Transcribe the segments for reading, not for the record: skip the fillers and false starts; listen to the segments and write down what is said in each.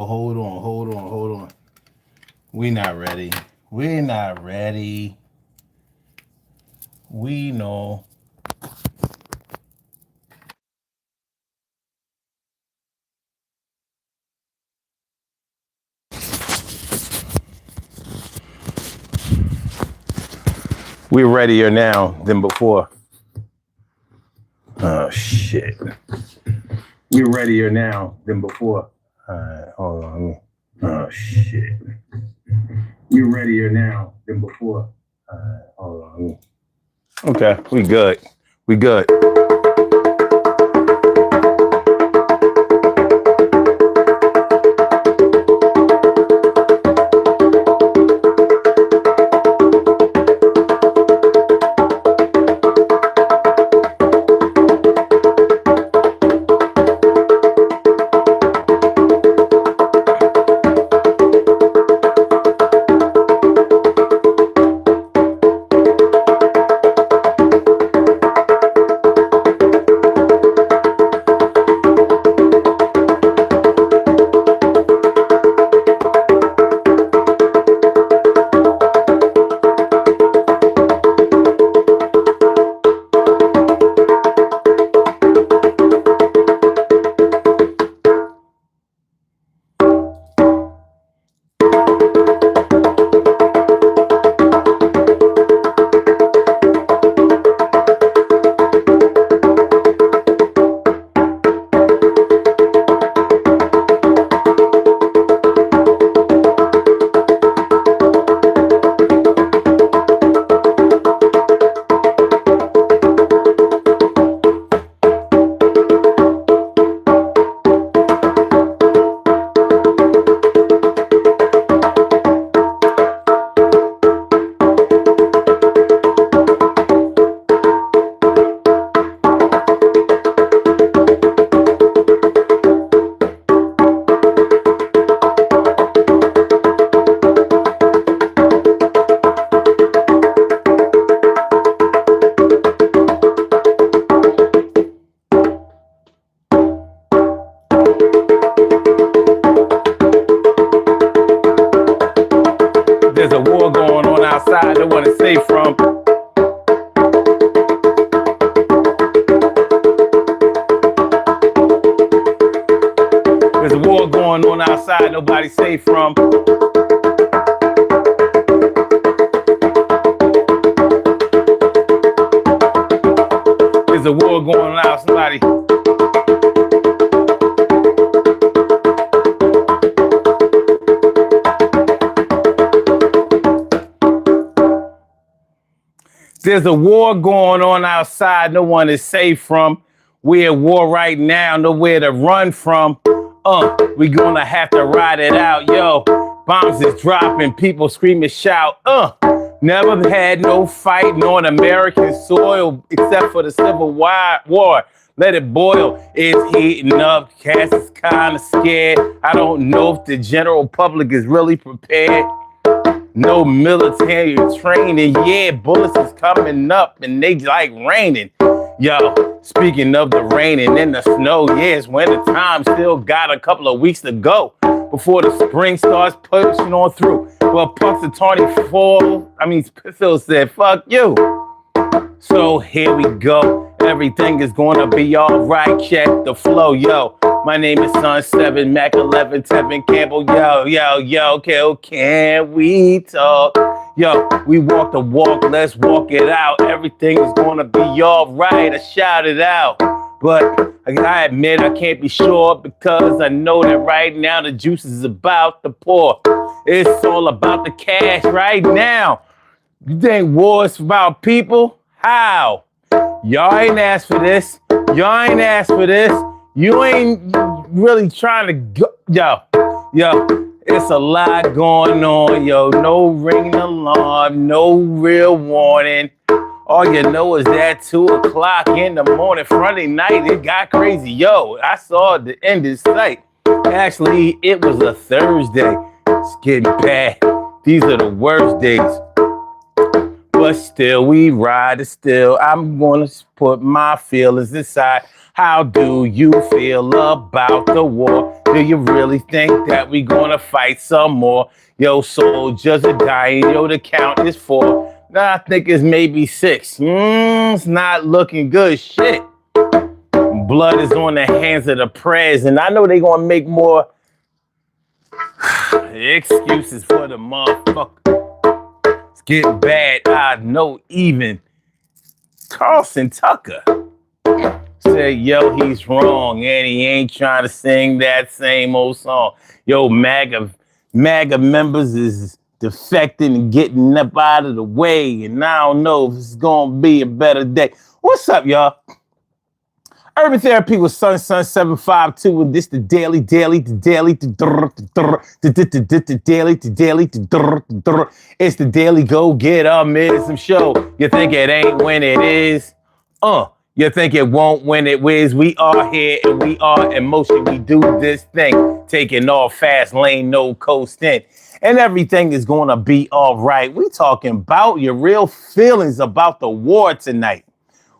Hold on. We not ready. We're not ready. We know. We're readier now than before. Oh, shit. We're readier now than before. All right, hold on. Oh, shit. We're readier now than before. All right, hold on. Okay, we good. We good. There's a war going on outside they want to save from. There's a war going on outside nobody's safe from. There's a war going on outside. There's a war going on outside no one is safe from. We're at war right now, nowhere to run from. We gonna have to ride it out, yo. Bombs is dropping, people scream and shout. Never had no fighting on American soil except for the Civil War. Let it boil. It's heating up. Cass is kind of scared. I don't know if the general public is really prepared. No military training. Yeah, bullets is coming up and they like raining. Yo, speaking of the rain and the snow, yeah, it's winter time. Still got a couple of weeks to go before the spring starts pushing on through. Well, Punxsutawney Phil said, fuck you. So here we go. Everything is gonna be all right. Check the flow, yo. My name is Son 7, Mac 11, Tevin Campbell. Yo, can we talk? Yo, we walk the walk, let's walk it out. Everything is gonna be all right. I shout it out. But I admit I can't be sure because I know that right now the juice is about to pour. It's all about the cash right now. You think war is about people? How? Y'all ain't asked for this. Y'all ain't asked for this. You ain't really trying to go. Yo, it's a lot going on, yo. No ringing alarm, no real warning. All you know is that 2 o'clock in the morning, Friday night, it got crazy. Yo, I saw the end in sight. Actually, it was a Thursday. It's getting bad. These are the worst days. but still we ride it still. I'm gonna put my feelings aside. How do you feel about the war? Do you really think that we gonna fight some more? Yo, soldiers are dying. Yo, the count is 4. Now I think it's maybe 6. It's not looking good. Shit. Blood is on the hands of the prayers, and I know they gonna make more excuses for the motherfucker. It's getting bad. I know even Carlson Tucker said, yo, he's wrong, and he ain't trying to sing that same old song. Yo, MAGA members is defecting and getting up out of the way, and I don't know if it's gonna be a better day. What's up, y'all? Urban Therapy with Sun 752, and this the daily. It's the daily go get some show. You think it ain't when it is? You think it won't when it is? We are here and we are in motion. We do this thing, taking off fast lane, no coasting, and everything is gonna be all right. We talking about your real feelings about the war tonight.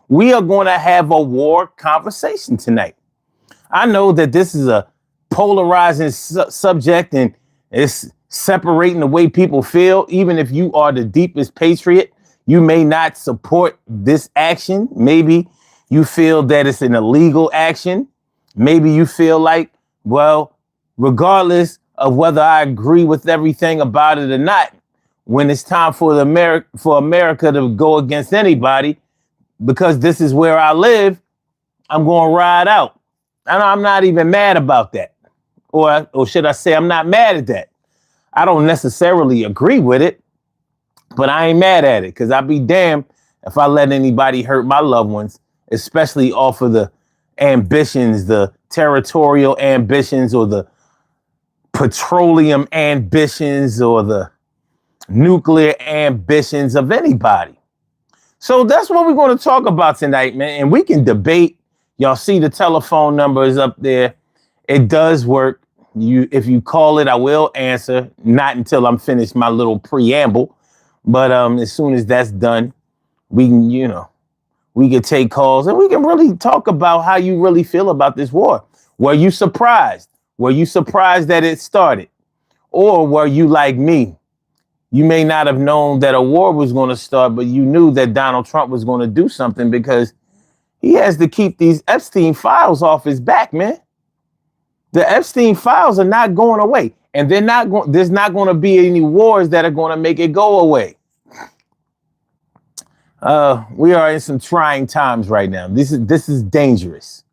We are going to have a war conversation tonight. I know that this is a polarizing subject and it's separating the way people feel. Even if you are the deepest patriot, you may not support this action. Maybe you feel that it's an illegal action. Maybe you feel like, well, regardless of whether I agree with everything about it or not, when it's time for America to go against anybody, because this is where I live, I'm going to ride out. And I'm not even mad about that. Or should I say I'm not mad at that. I don't necessarily agree with it, but I ain't mad at it because I'd be damned if I let anybody hurt my loved ones, especially off of the ambitions, the territorial ambitions or the petroleum ambitions or the nuclear ambitions of anybody. So that's what we're going to talk about tonight, man. And we can debate. Y'all see the telephone number is up there. It does work. If you call it, I will answer. Not until I'm finished my little preamble. But as soon as that's done, we can, we can take calls and we can really talk about how you really feel about this war. Were you surprised? Were you surprised that it started? Or were you like me? You may not have known that a war was going to start, but you knew that Donald Trump was going to do something because he has to keep these Epstein files off his back, man. The Epstein files are not going away, and there's not going to be any wars that are going to make it go away. We are in some trying times right now. This is dangerous.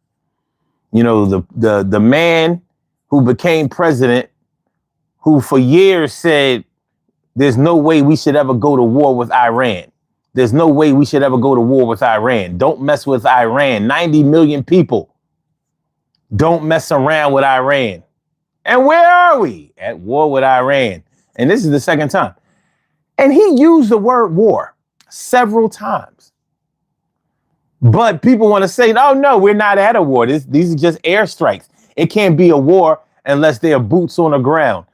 The man who became president, who for years said, there's no way we should ever go to war with Iran. There's no way we should ever go to war with Iran. Don't mess with Iran. 90 million people. Don't mess around with Iran. And where are we? At war with Iran. And this is the second time. And he used the word war several times. But people want to say, oh, no, we're not at a war. These are just airstrikes. It can't be a war unless there are boots on the ground.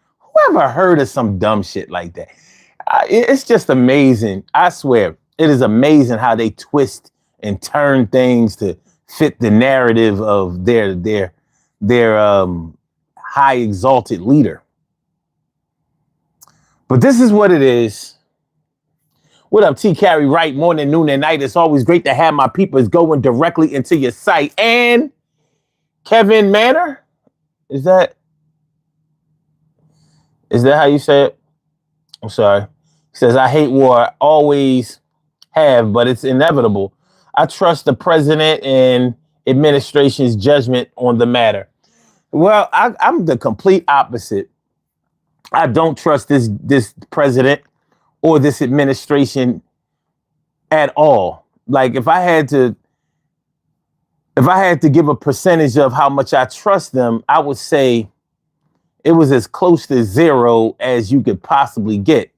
Whoever heard of some dumb shit like that? It's just amazing. I swear, it is amazing how they twist and turn things to fit the narrative of their high exalted leader. But this is what it is. What up, T. Carey Wright? Morning, noon, and night. It's always great to have my peepers going directly into your site. And Kevin Manor, is that how you say it? I'm sorry. He says, I hate war. I always have, but it's inevitable. I trust the president and administration's judgment on the matter. Well, I'm the complete opposite. I don't trust this president or this administration at all. Like if I had to give a percentage of how much I trust them, I would say it was as close to zero as you could possibly get.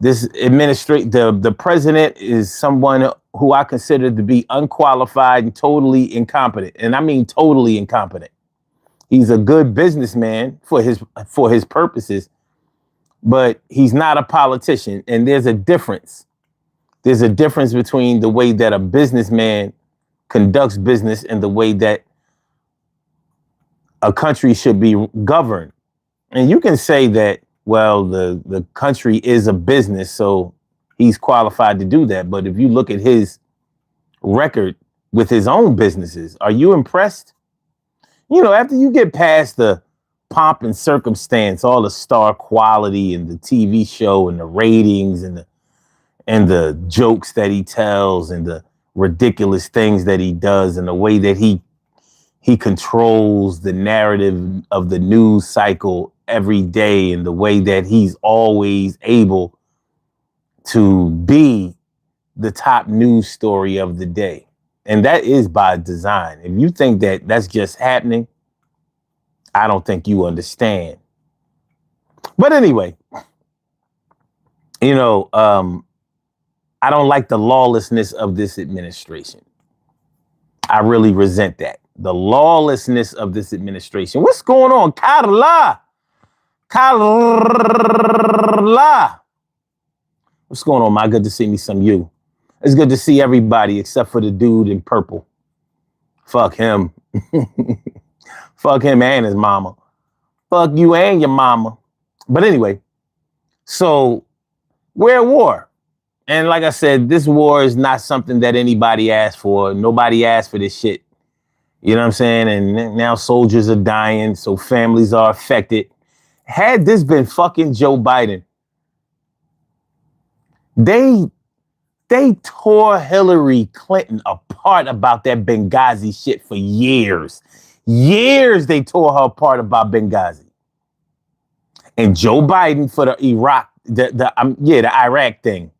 The president is someone who I consider to be unqualified and totally incompetent. And I mean totally incompetent. He's a good businessman for his purposes, but he's not a politician. And there's a difference. There's a difference between the way that a businessman conducts business and the way that a country should be governed. And you can say that, well, the country is a business, so he's qualified to do that. But if you look at his record with his own businesses, are you impressed? You know, after you get past the pomp and circumstance, all the star quality and the TV show and the ratings and the jokes that he tells and the ridiculous things that he does and the way that he controls the narrative of the news cycle every day and the way that he's always able to be the top news story of the day. And that is by design. If you think that that's just happening, I don't think you understand. But anyway, you know, I don't like the lawlessness of this administration. I really resent that. The lawlessness of this administration. What's going on? Carla. What's going on, my? Good to see me some you. It's good to see everybody except for the dude in purple. Fuck him. Fuck him and his mama. Fuck you and your mama. But anyway, so we're at war. And like I said, this war is not something that anybody asked for. Nobody asked for this shit. You know what I'm saying? And now soldiers are dying, so families are affected. Had this been fucking Joe Biden, they tore Hillary Clinton apart about that Benghazi shit for years. Years they tore her apart about Benghazi. And Joe Biden for the Iraq thing.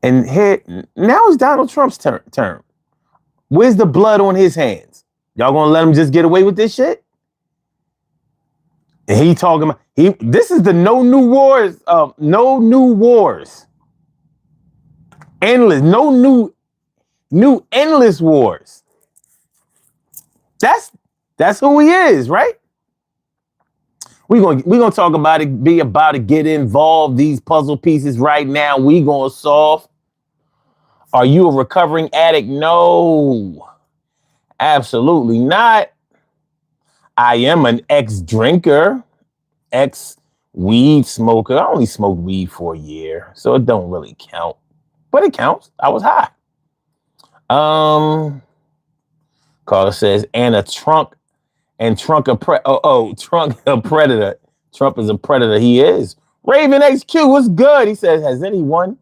And here, now it's Donald Trump's term. Where's the blood on his hands? Y'all gonna let him just get away with this shit? And he talking about, this is the no new wars. Endless, no new endless wars. That's who he is, right? We're gonna talk about it, be about to get involved. These puzzle pieces right now, we gonna solve. Are you a recovering addict? No, absolutely not. I am an ex-drinker, ex-weed smoker. I only smoked weed for a year, so it don't really count. But it counts. I was high. Carla says, and a trunk a predator. Trump is a predator. He is. Raven XQ, what's good? He says, has anyone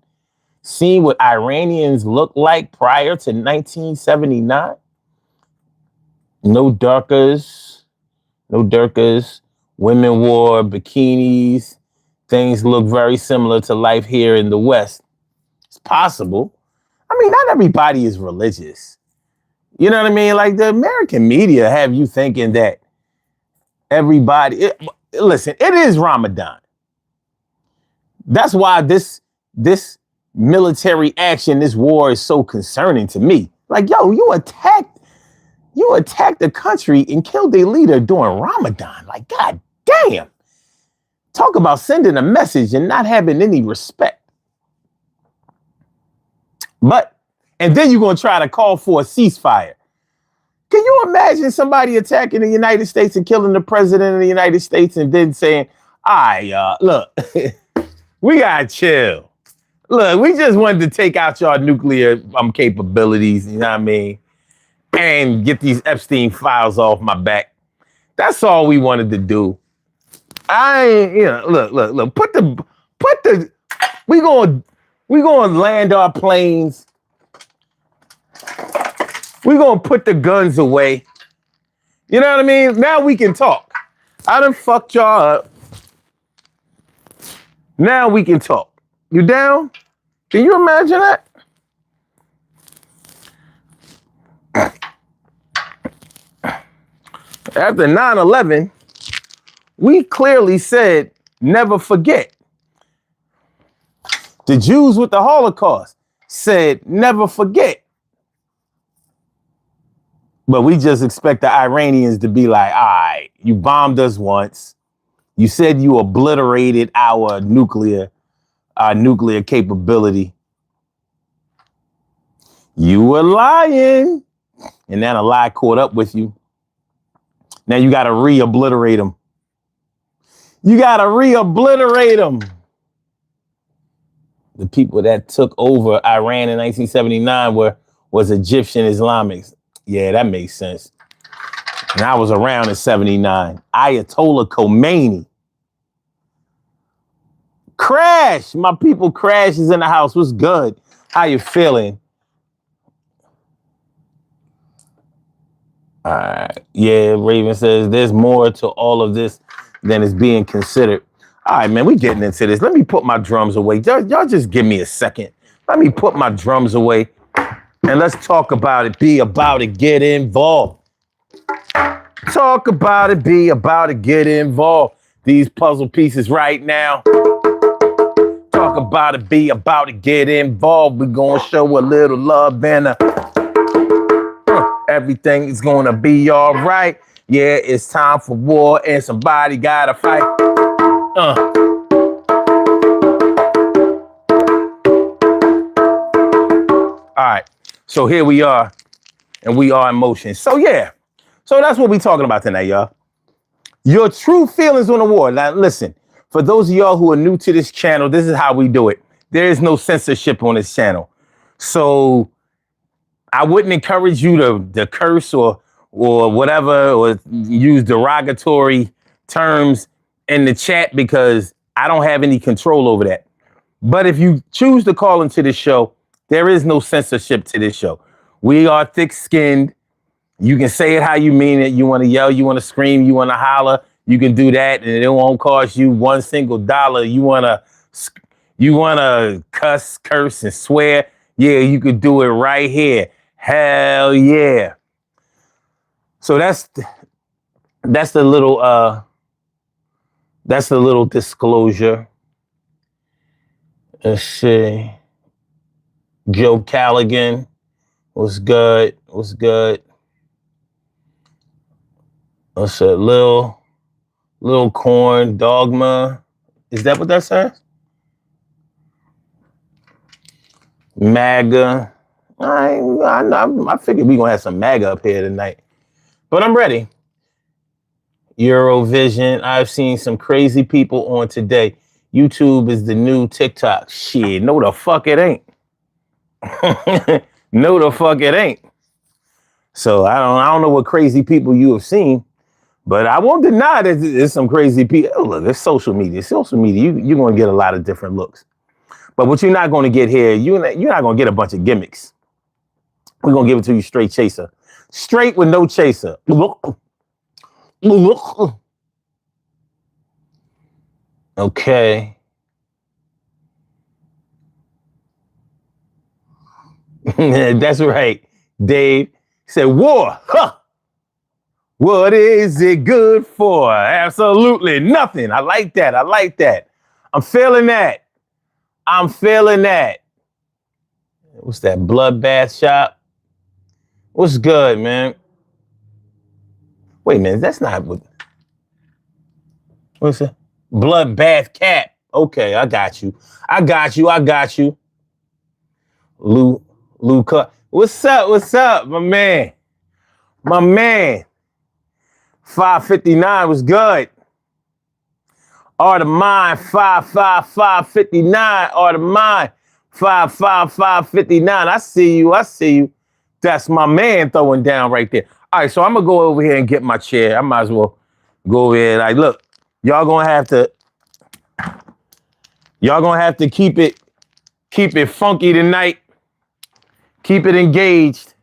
seen what Iranians look like prior to 1979? No darkers. Women wore bikinis. Things look very similar to life here in the West. It's possible. I mean, not everybody is religious. You know what I mean? Like the American media have you thinking that everybody... Listen, it is Ramadan. That's why this military action, this war is so concerning to me. Like, yo, you attacked the country and killed their leader during Ramadan. Like, God damn. Talk about sending a message and not having any respect. And then you're going to try to call for a ceasefire. Can you imagine somebody attacking the United States and killing the president of the United States and then saying, look, we got to chill. Look, we just wanted to take out your nuclear capabilities, you know what I mean? And get these Epstein files off my back. That's all we wanted to do. Look, we going to land our planes. We're going to put the guns away. You know what I mean? Now we can talk. I done fucked y'all up. Now we can talk. You down? Can you imagine that? After 9/11, we clearly said, never forget. The Jews with the Holocaust said, never forget. But we just expect the Iranians to be like, all right, you bombed us once. You said you obliterated our nuclear our nuclear capability. You were lying. And then a lie caught up with you. Now you got to re-obliterate them. You got to re-obliterate them. The people that took over Iran in 1979 was Egyptian Islamics. Yeah, that makes sense. And I was around in 79. Ayatollah Khomeini. Crash. My people, Crash is in the house. What's good? How you feeling? All right. Yeah, Raven says there's more to all of this than is being considered. All right, man, we getting into this. Let me put my drums away. Y'all just give me a second. Let me put my drums away and let's talk about it. Be about it. Get involved. Talk about it. Be about it. Get involved. These puzzle pieces right now. Talk about it. Be about it. Get involved. We're going to show a little love and everything is going to be all right. Yeah, it's time for war and somebody got to fight. All right, so here we are, and we are in motion. So yeah, so that's what we're talking about tonight, y'all. Your true feelings on the war. Now listen, for those of y'all who are new to this channel, this is how we do it. There is no censorship on this channel. So I wouldn't encourage you to curse or whatever, or use derogatory terms in the chat because I don't have any control over that. But if you choose to call into this show, there is no censorship to this show. We are thick-skinned. You can say it how you mean it. You want to yell, you want to scream, you want to holler. You can do that, and it won't cost you $1 single. You want to cuss, curse, and swear. Yeah, you could do it right here. Hell yeah. So that's the little disclosure. Let's see. Joe Callaghan was good. Was good. Let's see. Lil Corn Dogma. Is that what that says? MAGA. I figured we're going to have some MAGA up here tonight. But I'm ready. Eurovision. I've seen some crazy people on today. YouTube is the new TikTok. Shit, no the fuck it ain't. No the fuck it ain't. So I don't know what crazy people you have seen, but I won't deny that there's some crazy people. Oh, look, it's social media. Social media, you're going to get a lot of different looks. But what you're not going to get here, you're not going to get a bunch of gimmicks. We're going to give it to you straight chaser. Straight with no chaser. Okay. That's right. Dave said, war. Huh. What is it good for? Absolutely nothing. I like that. I like that. I'm feeling that. I'm feeling that. What's that? Bloodbath shop? What's good, man? Wait a minute. That's not what. What's that? Bloodbath cat. Okay, I got you. I got you. I got you. Luca. What's up? What's up, my man? My man. 559 was good. Art of Mine, 55559. Art of Mine, 55559. I see you. I see you. That's my man throwing down right there. All right, so I'm gonna go over here and get my chair. I might as well go over here. Like, look, y'all gonna have to keep it funky tonight. Keep it engaged.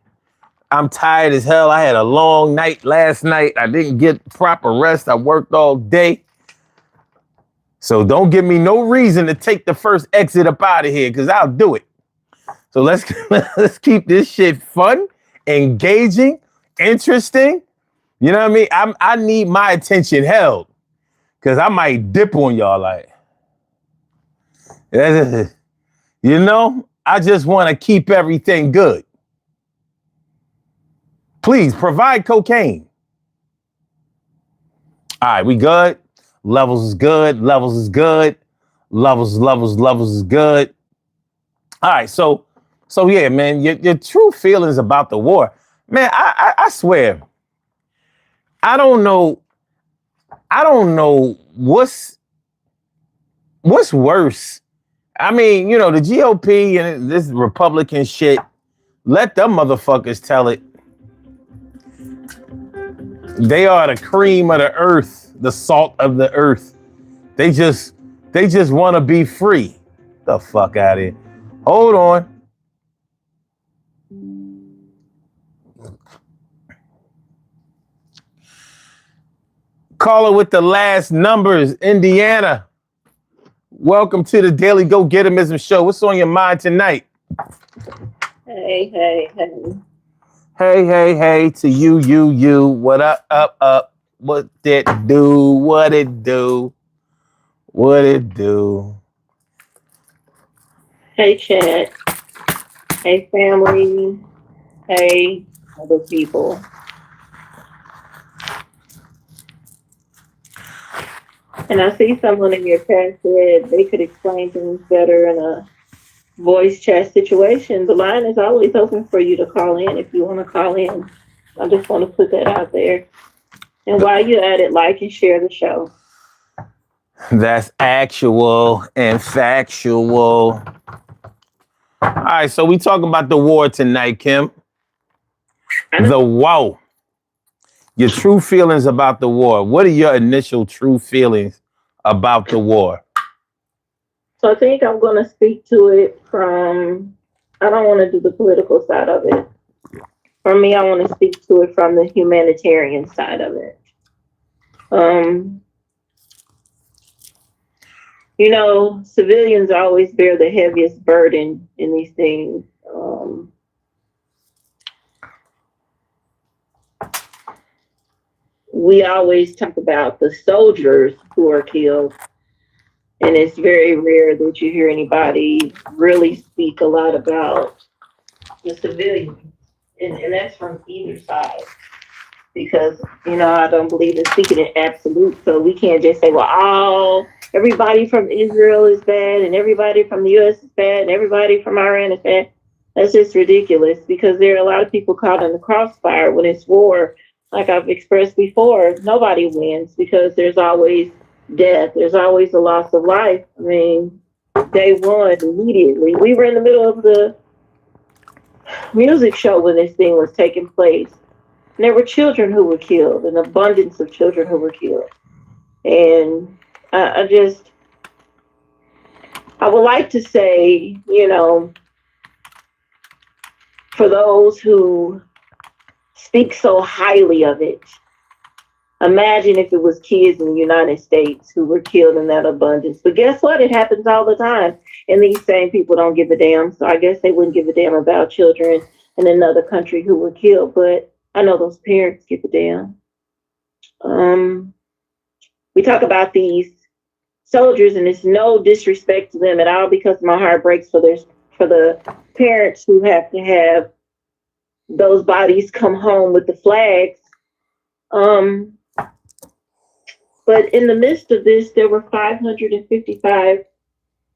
I'm tired as hell. I had a long night last night. I didn't get proper rest. I worked all day. So don't give me no reason to take the first exit up out of here, because I'll do it. So let's keep this shit fun, engaging, interesting. You know what I mean? I need my attention held, because I might dip on y'all like, you know, I just want to keep everything good. Please provide cocaine. All right, we good? Levels is good. Levels is good. Levels is good. All right, so yeah, man, your true feelings about the war, man. I swear, I don't know what's worse. I mean, you know, the GOP and this Republican shit. Let them motherfuckers tell it. They are the cream of the earth, the salt of the earth. They just want to be free. The fuck out of here. Hold on. Caller with the last numbers, Indiana. Welcome to the Daily Go Getimism Show. What's on your mind tonight? Hey. Hey to you. What up? What it do? Hey, chat. Hey, family. Hey, other people. And I see someone in your chat said they could explain things better in a voice chat situation. The line is always open for you to call in if you want to call in. I just want to put that out there. And while you're at it, like and share the show. That's actual and factual. All right, so we talking about the war tonight, Kim. The war. Your true feelings about the war. What are your initial true feelings about the war? So I think I'm going to speak to it from, I don't want to do the political side of it. For me, I want to speak to it from the humanitarian side of it. You know, civilians always bear the heaviest burden in these things. We always talk about the soldiers who are killed, and it's very rare that you hear anybody really speak a lot about the civilians, and that's from either side. Because, you know, I don't believe in speaking in absolute, so we can't just say, well, everybody from Israel is bad, and everybody from the U.S. is bad, and everybody from Iran is bad. That's just ridiculous, because there are a lot of people caught in the crossfire when it's war. Like I've expressed before, nobody wins, because there's always death. There's always a loss of life. I mean, day one, immediately. We were in the middle of the music show when this thing was taking place. And there were children who were killed, an abundance of children who were killed. And I would like to say, you know, for those who speak so highly of it, imagine if it was kids in the United States who were killed in that abundance. But guess what? It happens all the time. And these same people don't give a damn. So I guess they wouldn't give a damn about children in another country who were killed. But I know those parents give a damn. We talk about these soldiers, and it's no disrespect to them at all, because my heart breaks for the parents who have to have those bodies come home with the flags. But in the midst of this, there were 555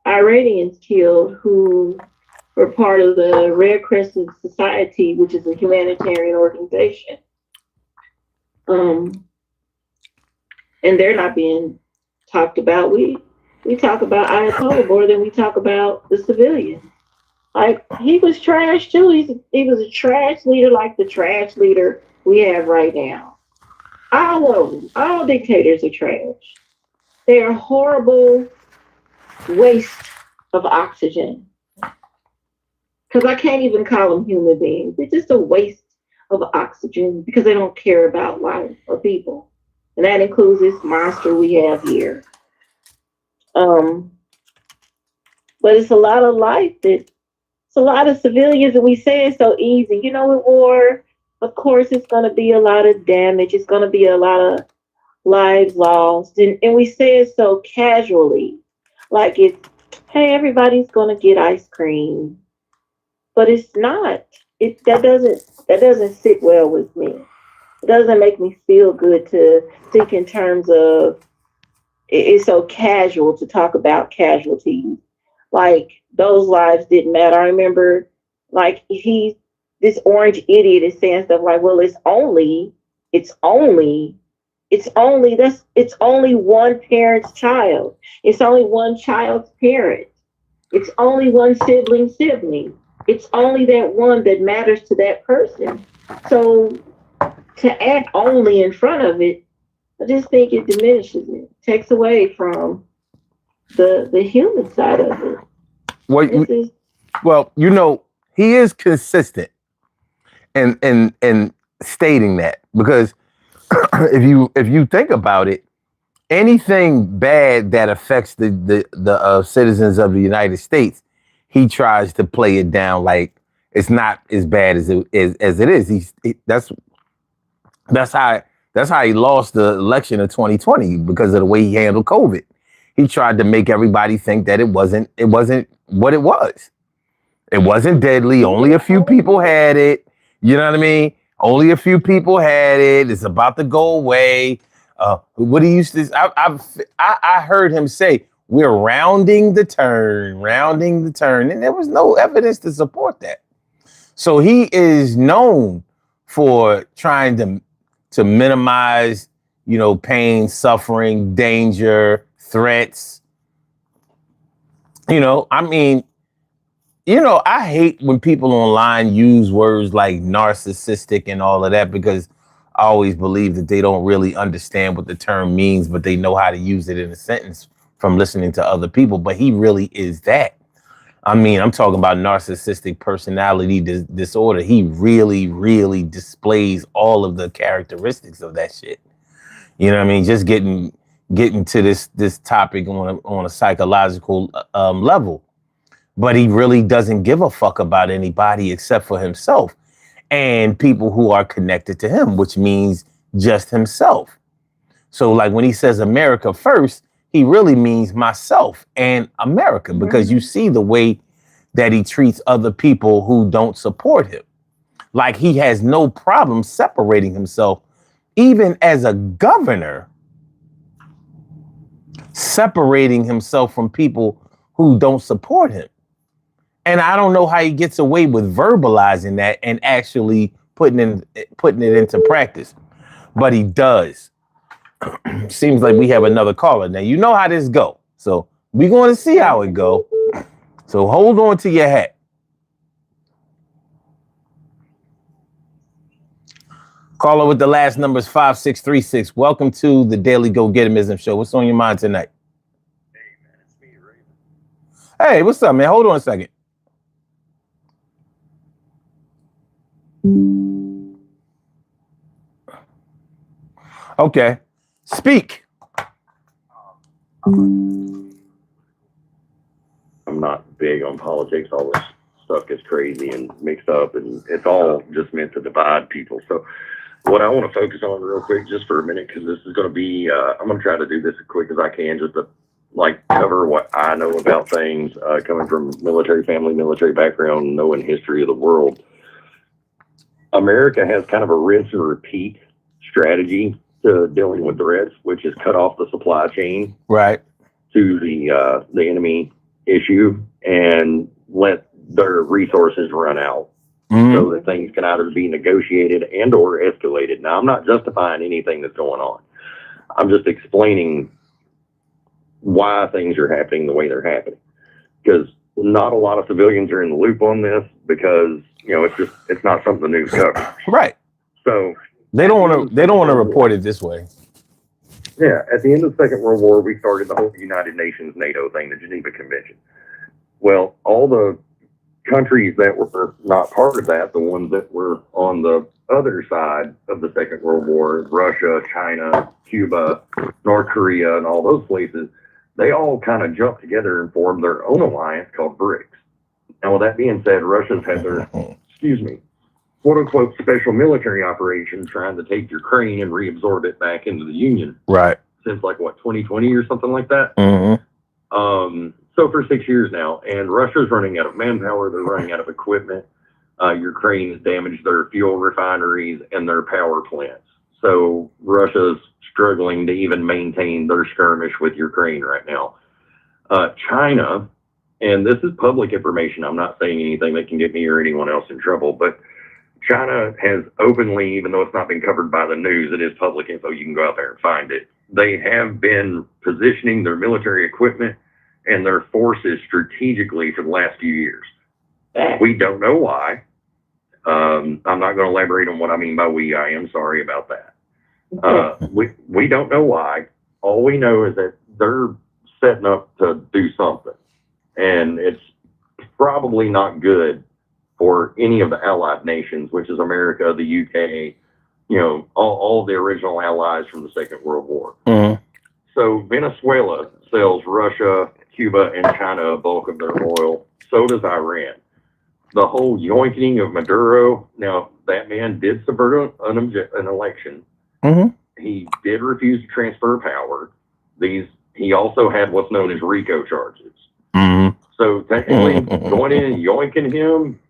Iranians killed who were part of the Red Crescent Society, which is a humanitarian organization. And they're not being talked about. We talk about Ayatollah more than we talk about the civilians. Like, he was trash too. He was a trash leader, like the trash leader we have right now. All dictators are trash. They are horrible waste of oxygen. Because I can't even call them human beings. They're just a waste of oxygen, because they don't care about life or people. And that includes this monster we have here. But it's a lot of life, it's a lot of civilians, and we say it's so easy. You know, with war, of course, it's going to be a lot of damage. It's going to be a lot of lives lost. And we say it so casually, like it's, hey, everybody's going to get ice cream. But it's not. That doesn't sit well with me. It doesn't make me feel good to think in terms of it's so casual to talk about casualties. Like those lives didn't matter. I remember like this orange idiot is saying stuff like, well, it's only, it's only one parent's child. It's only one child's parent. It's only one sibling. It's only that one that matters to that person. So to add only in front of it, I just think it diminishes it, takes away from the human side of it. Well, This is well, he is consistent in stating that because if you think about it, anything bad that affects the citizens of the United States, he tries to play it down like it's not as bad as it is. That's how he lost the election of 2020 because of the way he handled COVID. He tried to make everybody think that it wasn't what it was. It wasn't deadly. Only a few people had it. You know what I mean? Only a few people had it. It's about to go away. What he used to, I heard him say, "We're rounding the turn," and there was no evidence to support that. So he is known for trying to minimize, pain, suffering, danger, threats. I mean, I hate when people online use words like narcissistic and all of that because I always believe that they don't really understand what the term means, but they know how to use it in a sentence from listening to other people. But he really is that. I mean, I'm talking about narcissistic personality disorder. He really, really displays all of the characteristics of that shit. You know what I mean? Just getting to this topic on a psychological level. But he really doesn't give a fuck about anybody except for himself and people who are connected to him, which means just himself. So like when he says America first, he really means myself and America, because you see the way that he treats other people who don't support him. Like he has no problem separating himself, even as a governor, separating himself from people who don't support him. And I don't know how he gets away with verbalizing that and actually putting it into practice, but he does. Seems like we have another caller. Now, you know how this go. So we're going to see how it go. So hold on to your hat. Caller with the last number is 5636. Welcome to the Daily Go Getimism Show. What's on your mind tonight? Hey, man, it's me, Raven. Hey, what's up, man? Hold on a second. Okay. Speak. I'm not big on politics. All this stuff gets crazy and mixed up, and it's all just meant to divide people. So what I want to focus on real quick, just for a minute, because this is going to be, I'm going to try to do this as quick as I can, just to cover what I know about things, coming from military family, military background, knowing history of the world. America has kind of a rinse and repeat strategy to dealing with threats, which is cut off the supply chain right to the enemy issue and let their resources run out, so that things can either be negotiated and or escalated. Now, I'm not justifying anything that's going on. I'm just explaining why things are happening the way they're happening, because not a lot of civilians are in the loop on this, because it's not something the news covers. Right. So they don't want to report it this way. Yeah, at the end of the Second World War, we started the whole United Nations NATO thing, the Geneva Convention. Well, all the countries that were not part of that, the ones that were on the other side of the Second World War, Russia, China, Cuba, North Korea, and all those places, they all kind of jumped together and formed their own alliance called BRICS. Now, with that being said, Russia's had their, quote-unquote special military operation trying to take Ukraine and reabsorb it back into the Union. Right. Since 2020 or something like that. So for 6 years now, and Russia's running out of manpower. They're running out of equipment. Ukraine has damaged their fuel refineries and their power plants. So Russia's struggling to even maintain their skirmish with Ukraine right now. China, and this is public information, I'm not saying anything that can get me or anyone else in trouble, but China has openly, even though it's not been covered by the news, it is public info, you can go out there and find it. They have been positioning their military equipment and their forces strategically for the last few years. We don't know why. I'm not going to elaborate on what I mean by we. I am sorry about that. We don't know why. All we know is that they're setting up to do something, and it's probably not good for any of the allied nations, which is America, the UK, all the original allies from the Second World War. Mm-hmm. So Venezuela sells Russia, Cuba, and China a bulk of their oil. So does Iran. The whole yoinking of Maduro, now that man did subvert an election. Mm-hmm. He did refuse to transfer power. He also had what's known as RICO charges. Mm-hmm. So technically, going in and yoinking him,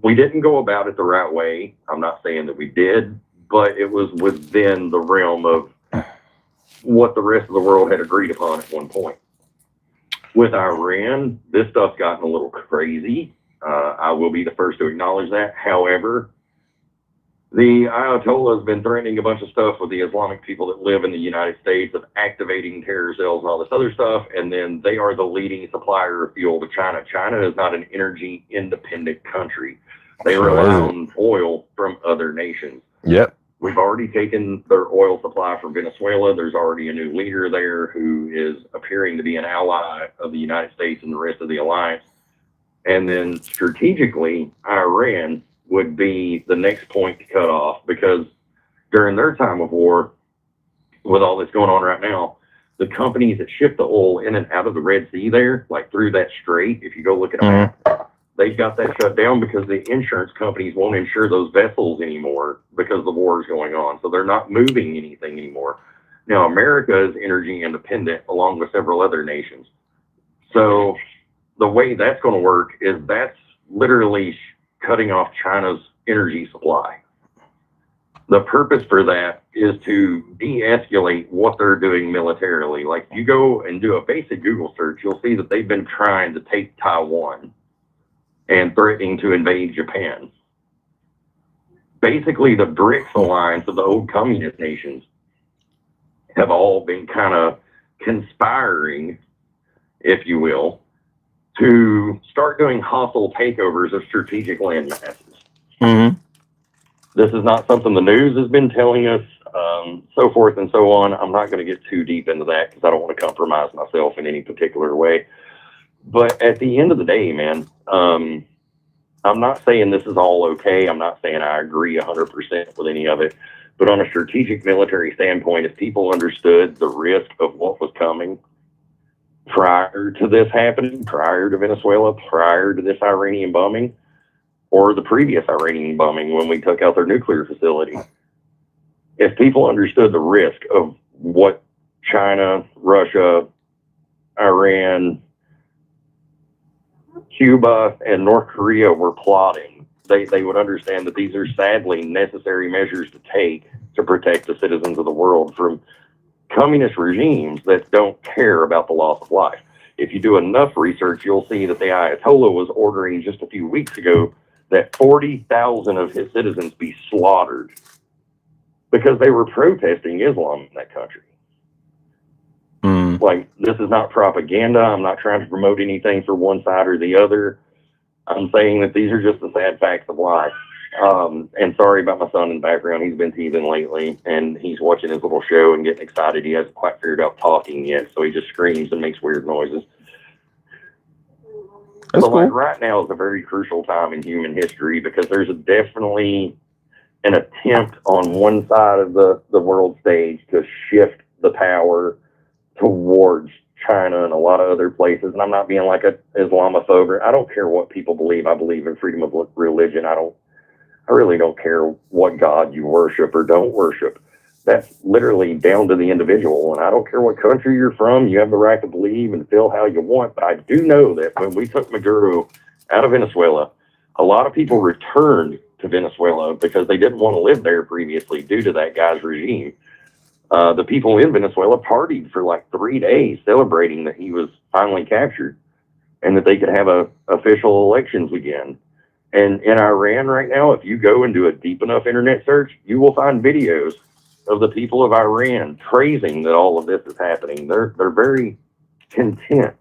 we didn't go about it the right way. I'm not saying that we did, but it was within the realm of what the rest of the world had agreed upon at one point. With Iran, this stuff's gotten a little crazy. I will be the first to acknowledge that. However, the Ayatollah has been threatening a bunch of stuff with the Islamic people that live in the United States of activating terror cells and all this other stuff. And then they are the leading supplier of fuel to China. China is not an energy independent country. They rely on oil from other nations. Yep. We've already taken their oil supply from Venezuela. There's already a new leader there who is appearing to be an ally of the United States and the rest of the alliance. And then strategically, Iran would be the next point to cut off, because during their time of war, with all that's going on right now, the companies that ship the oil in and out of the Red Sea there, like through that strait, if you go look at a map, they've got that shut down because the insurance companies won't insure those vessels anymore because the war is going on. So they're not moving anything anymore. Now, America is energy independent along with several other nations. So the way that's going to work is that's literally cutting off China's energy supply. The purpose for that is to de-escalate what they're doing militarily. Like, you go and do a basic Google search, you'll see that they've been trying to take Taiwan and threatening to invade Japan. Basically, the BRICS alliance of the old communist nations have all been kind of conspiring, if you will, to start doing hostile takeovers of strategic land masses. Mm-hmm. This is not something the news has been telling us, so forth and so on. I'm not going to get too deep into that because I don't want to compromise myself in any particular way. But at the end of the day, man, I'm not saying this is all okay. I'm not saying I agree 100% with any of it. But on a strategic military standpoint, if people understood the risk of what was coming prior to this happening, prior to Venezuela, prior to this Iranian bombing, or the previous Iranian bombing when we took out their nuclear facility, if people understood the risk of what China, Russia, Iran, Cuba, and North Korea were plotting, they would understand that these are sadly necessary measures to take to protect the citizens of the world from communist regimes that don't care about the loss of life. If you do enough research, you'll see that the Ayatollah was ordering just a few weeks ago that 40,000 of his citizens be slaughtered because they were protesting Islam in that country. Like, this is not propaganda. I'm not trying to promote anything for one side or the other. I'm saying that these are just the sad facts of life. And sorry about my son in the background. He's been teething lately, and he's watching his little show and getting excited. He hasn't quite figured out talking yet, so he just screams and makes weird noises. That's so cool. Like, right now is a very crucial time in human history because there's definitely an attempt on one side of the world stage to shift the power towards China and a lot of other places. And I'm not being like an Islamophobe. I don't care what people believe. I believe in freedom of religion. I really don't care what God you worship or don't worship. That's literally down to the individual. And I don't care what country you're from. You have the right to believe and feel how you want. But I do know that when we took Maduro out of Venezuela, a lot of people returned to Venezuela because they didn't want to live there previously due to that guy's regime. The people in Venezuela partied for like 3 days celebrating that he was finally captured and that they could have official elections again. And in Iran right now, if you go and do a deep enough internet search, you will find videos of the people of Iran praising that all of this is happening. They're very content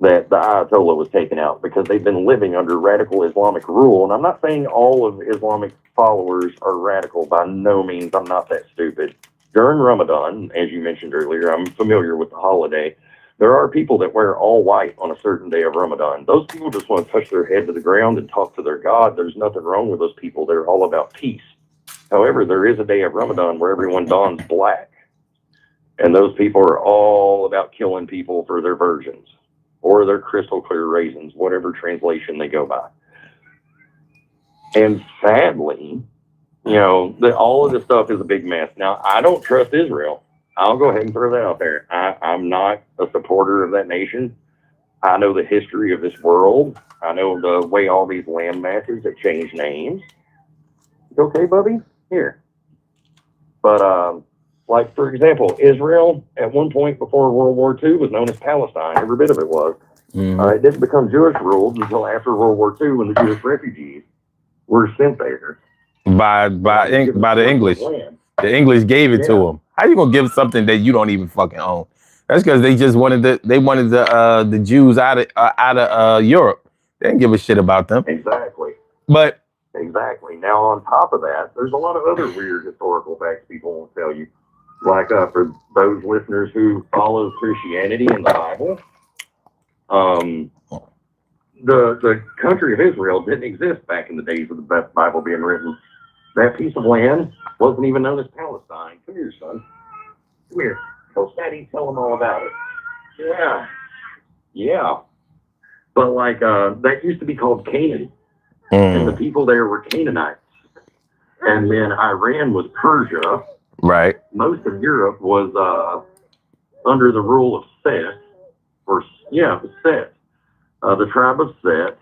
that the Ayatollah was taken out because they've been living under radical Islamic rule. And I'm not saying all of Islamic followers are radical. By no means. I'm not that stupid. During Ramadan, as you mentioned earlier, I'm familiar with the holiday. There are people that wear all white on a certain day of Ramadan. Those people just want to touch their head to the ground and talk to their God. There's nothing wrong with those people. They're all about peace. However, there is a day of Ramadan where everyone dons black. And those people are all about killing people for their virgins or their crystal clear raisins, whatever translation they go by. And sadly, you know, all of this stuff is a big mess. Now, I don't trust Israel. I'll go ahead and throw that out there. I'm not a supporter of that nation. I know the history of this world. I know the way all these land masses have changed names. You okay, Bubby? Here. But, like, for example, Israel, at one point before World War II, was known as Palestine. Every bit of it was. It didn't become Jewish ruled until after World War II when the Jewish refugees were sent there. By the English. The English gave it to them. How you gonna give something that you don't even fucking own? That's because they just wanted the Jews out of Europe. They didn't give a shit about them. Exactly. But exactly. Now on top of that, there's a lot of other weird historical facts people won't tell you. Like for those listeners who follow Christianity and the Bible, the country of Israel didn't exist back in the days of the Bible being written. That piece of land wasn't even known as Palestine. Come here, son. Come here. Tell Daddy, tell him all about it. Yeah. But like that used to be called Canaan, and the people there were Canaanites. And then Iran was Persia. Right. Most of Europe was under the rule of Seth, it was Seth. The tribe of Seth.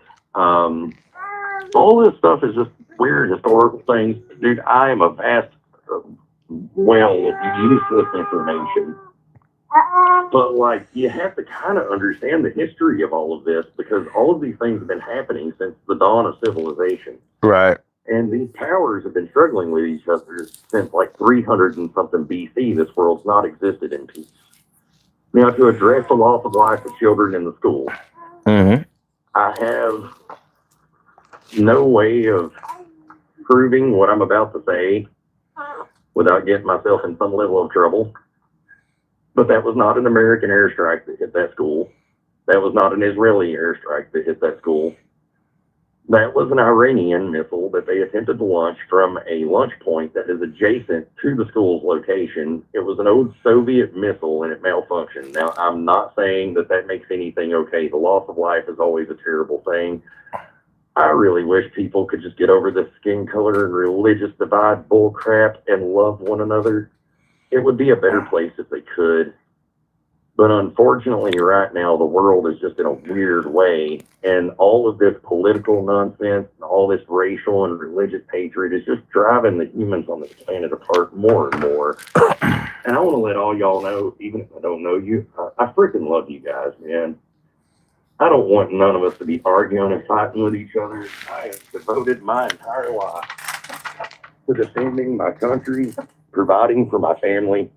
All this stuff is just weird historical things. Dude, I am a vast well of useless information. But, like, you have to kind of understand the history of all of this because all of these things have been happening since the dawn of civilization. Right. And these powers have been struggling with each other since, like, 300 and something BC. This world's not existed in peace. Now, to address the loss of life of children in the school, I have no way of proving what I'm about to say without getting myself in some level of trouble. But that was not an American airstrike that hit that school. That was not an Israeli airstrike that hit that school. That was an Iranian missile that they attempted to launch from a launch point that is adjacent to the school's location. It was an old Soviet missile and it malfunctioned. Now, I'm not saying that makes anything okay. The loss of life is always a terrible thing. I really wish people could just get over this skin color and religious divide bullcrap and love one another. It would be a better place if they could. But unfortunately, right now, the world is just in a weird way. And all of this political nonsense and all this racial and religious hatred is just driving the humans on this planet apart more and more. And I want to let all y'all know, even if I don't know you, I freaking love you guys, man. I don't want none of us to be arguing and fighting with each other. I have devoted my entire life to defending my country, providing for my family,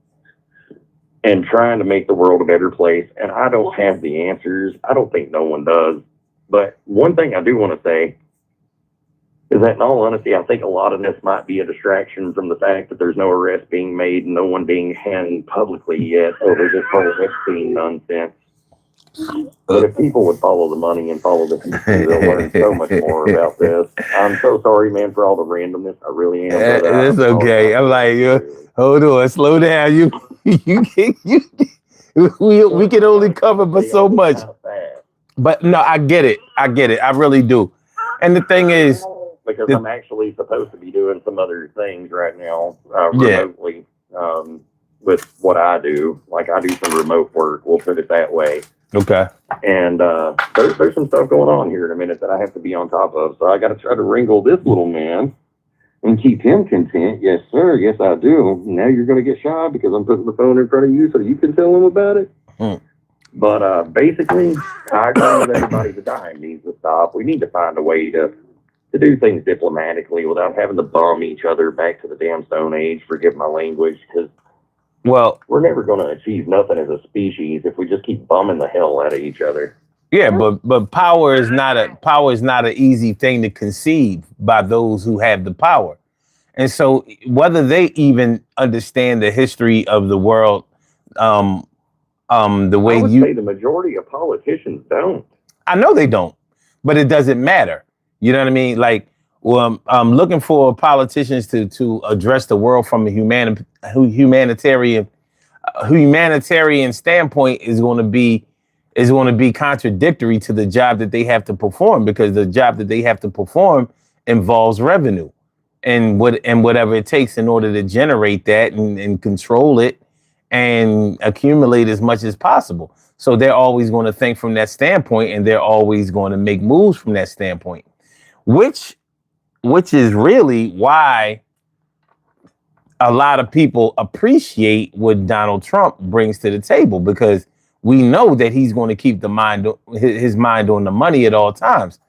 and trying to make the world a better place. And I don't have the answers. I don't think no one does. But one thing I do want to say is that in all honesty, I think a lot of this might be a distraction from the fact that there's no arrest being made and no one being hanged publicly yet over this whole Epstein nonsense. But if people would follow the money and follow the people, they'll learn so much more about this. I'm so sorry, man, for all the randomness. I really am. It's okay. I'm like, hold on, slow down. We can only cover but so much. But no, I get it. I really do. And the thing is, because I'm actually supposed to be doing some other things right now remotely with what I do. Like I do some remote work. We'll put it that way. Okay. And there's some stuff going on here in a minute that I have to be on top of. So I got to try to wrangle this little man and keep him content. Yes, sir. Yes, I do. Now you're going to get shy because I'm putting the phone in front of you so you can tell him about it. But basically, I agree with everybody. The dying needs to stop. We need to find a way to do things diplomatically without having to bum each other back to the damn Stone Age. Forgive my language, because we're never going to achieve nothing as a species if we just keep bumming the hell out of each other. Yeah, but power is not an easy thing to conceive by those who have the power. And so whether they even understand the history of the world, the way I would say the majority of politicians don't. I know they don't, but it doesn't matter. You know what I mean? Like, well, I'm looking for politicians to address the world from a humanitarian standpoint is going to be contradictory to the job that they have to perform, because the job that they have to perform involves revenue and whatever it takes in order to generate that and control it and accumulate as much as possible. So they're always going to think from that standpoint, and they're always going to make moves from that standpoint, which is really why a lot of people appreciate what Donald Trump brings to the table, because we know that he's going to keep his mind on the money at all times.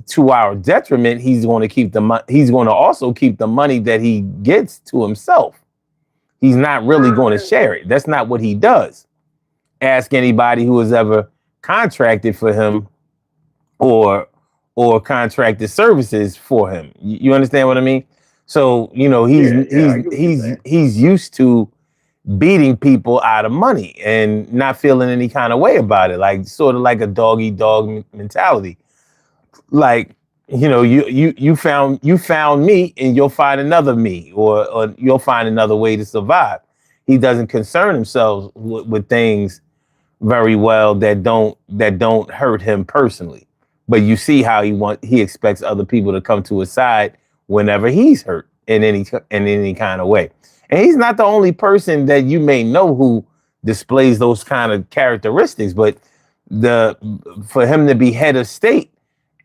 To our detriment, he's going to also keep the money that he gets to himself. He's not really going to share it. That's not what he does. Ask anybody who has ever contracted for him or contracted services for him. You understand what I mean? So, you know, he's used to beating people out of money and not feeling any kind of way about it, like sort of like a dog eat dog mentality. Like, you know, you found me and you'll find another me, or you'll find another way to survive. He doesn't concern himself with things very well that don't hurt him personally. But you see how he expects other people to come to his side whenever he's hurt in any kind of way. And he's not the only person that you may know who displays those kind of characteristics, but for him to be head of state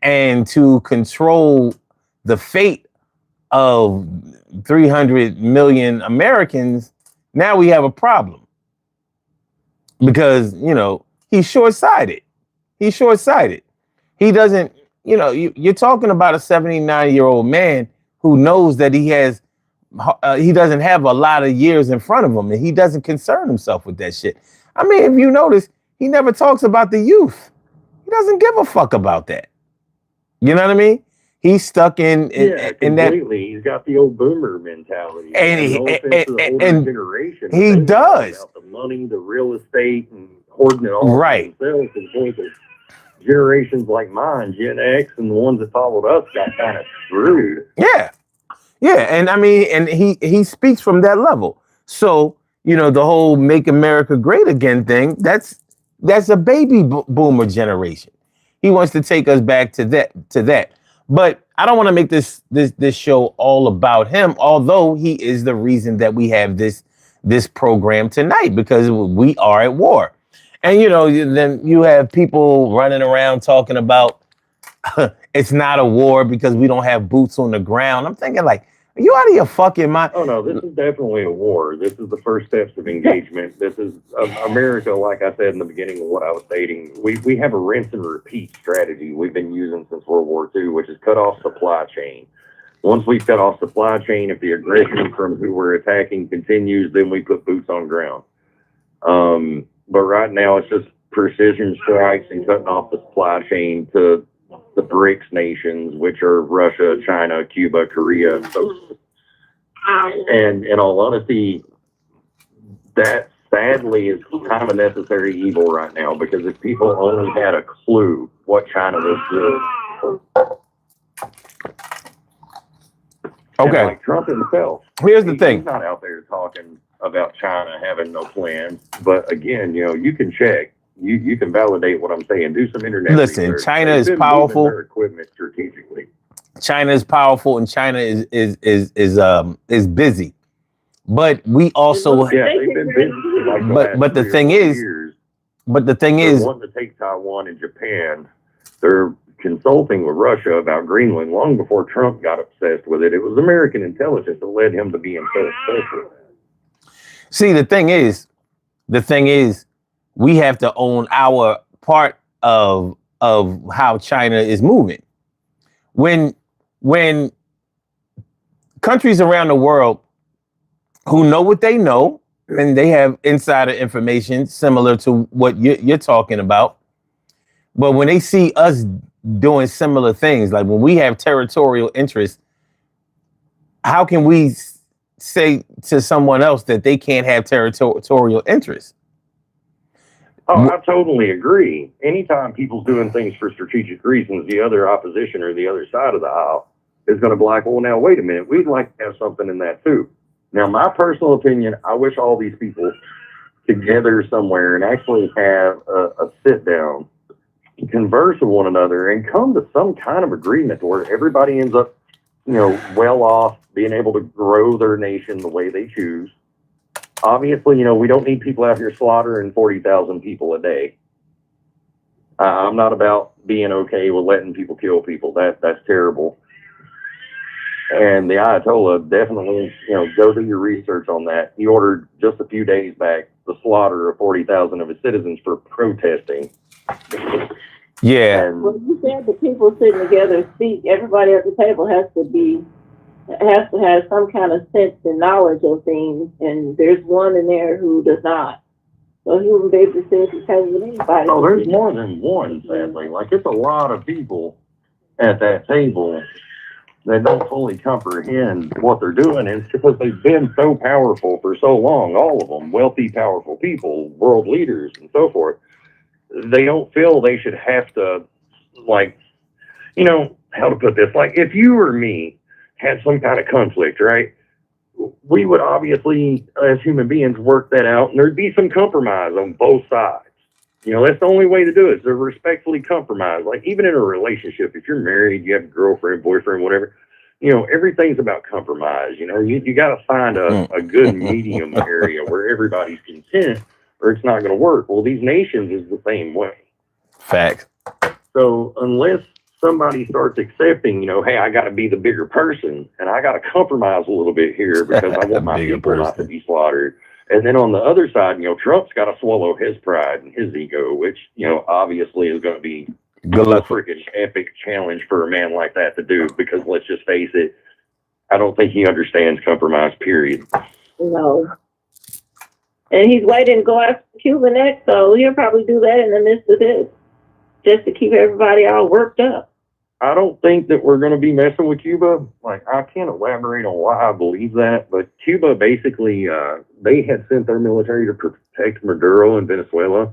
and to control the fate of 300 million Americans, now we have a problem. Because, you know, he's short-sighted. He doesn't, you know, you're talking about a 79-year-old man who knows that he doesn't have a lot of years in front of him, and he doesn't concern himself with that shit. I mean, if you notice, he never talks about the youth. He doesn't give a fuck about that. You know what I mean? He's stuck in completely. He's got the old boomer mentality. And generation. He does. About the money, the real estate, and hoarding it all right. for themselves. To the point that generations like mine, Gen X, and the ones that followed us got kind of screwed. Yeah. And I mean, and he speaks from that level. So, you know, the whole "Make America Great Again" thing, that's a baby boomer generation. He wants to take us back to that. But I don't want to make this show all about him, although he is the reason that we have this program tonight, because we are at war. And, you know, then you have people running around talking about it's not a war because we don't have boots on the ground. I'm thinking, like, are you out of your fucking mind? Oh, no, this is definitely a war. This is the first steps of engagement. This is America, like I said in the beginning of what I was stating. We have a rinse and repeat strategy we've been using since World War II, which is cut off supply chain. Once we cut off supply chain, if the aggression from who we're attacking continues, then we put boots on ground. But right now, it's just precision strikes and cutting off the supply chain to the BRICS nations, which are Russia, China, Cuba, Korea. So, and in all honesty, that sadly is kind of a necessary evil right now, because if people only had a clue what China was doing. Okay. And like Trump himself. Here's the thing. He's not out there talking about China having no plans. But again, you know, you can check. You can validate what I'm saying. Do some internet Listen, research. China is powerful. Their equipment strategically. China is powerful, and China is busy. But we also they've been busy. But the thing is, But the thing They're is, wanting to take Taiwan and Japan. They're consulting with Russia about Greenland long before Trump got obsessed with it. It was American intelligence that led him to being so obsessed with it. see, the thing is, we have to own our part of how China is moving. When countries around the world who know what they know and they have insider information similar to what you're talking about, but when they see us doing similar things, like when we have territorial interests, how can we say to someone else that they can't have territorial interests? Oh, I totally agree. Anytime people's doing things for strategic reasons, the other opposition or the other side of the aisle is going to be like, well, now, wait a minute. We'd like to have something in that too. Now, my personal opinion, I wish all these people together somewhere and actually have a sit down, converse with one another, and come to some kind of agreement where everybody ends up, well off, being able to grow their nation the way they choose. Obviously, we don't need people out here slaughtering 40,000 people a day. I'm not about being okay with letting people kill people. That's terrible. And the Ayatollah definitely, go do your research on that. He ordered just a few days back the slaughter of 40,000 of his citizens for protesting. Yeah. And Well, you said the people sitting together speak. Everybody at the table has to have some kind of sense and knowledge of things, and there's one in there who does not. So he wouldn't be able to say because of anybody. oh, there's more than one, sadly. Like, it's a lot of people at that table that don't fully comprehend what they're doing. And it's because they've been so powerful for so long, all of them, wealthy, powerful people, world leaders, and so forth. They don't feel they should have to, like, how to put this? Like, if you or me had some kind of conflict, right? We would obviously, as human beings, work that out, and there'd be some compromise on both sides. That's the only way to do it, is to respectfully compromise. Like, even in a relationship, if you're married, you have a girlfriend, boyfriend, whatever, everything's about compromise. You got to find a good medium area where everybody's content, or it's not going to work. Well, these nations is the same way. Fact. So unless somebody starts accepting, hey, I got to be the bigger person, and I got to compromise a little bit here because I want my people not to be slaughtered. And then on the other side, Trump's got to swallow his pride and his ego, which, obviously is going to be Good luck. a freaking epic challenge for a man like that to do, because let's just face it, I don't think he understands compromise, period. No. And he's waiting to go after Cuba next, so he'll probably do that in the midst of this, just to keep everybody all worked up. I don't think that we're going to be messing with Cuba. Like, I can't elaborate on why I believe that, but Cuba basically, they had sent their military to protect Maduro in Venezuela.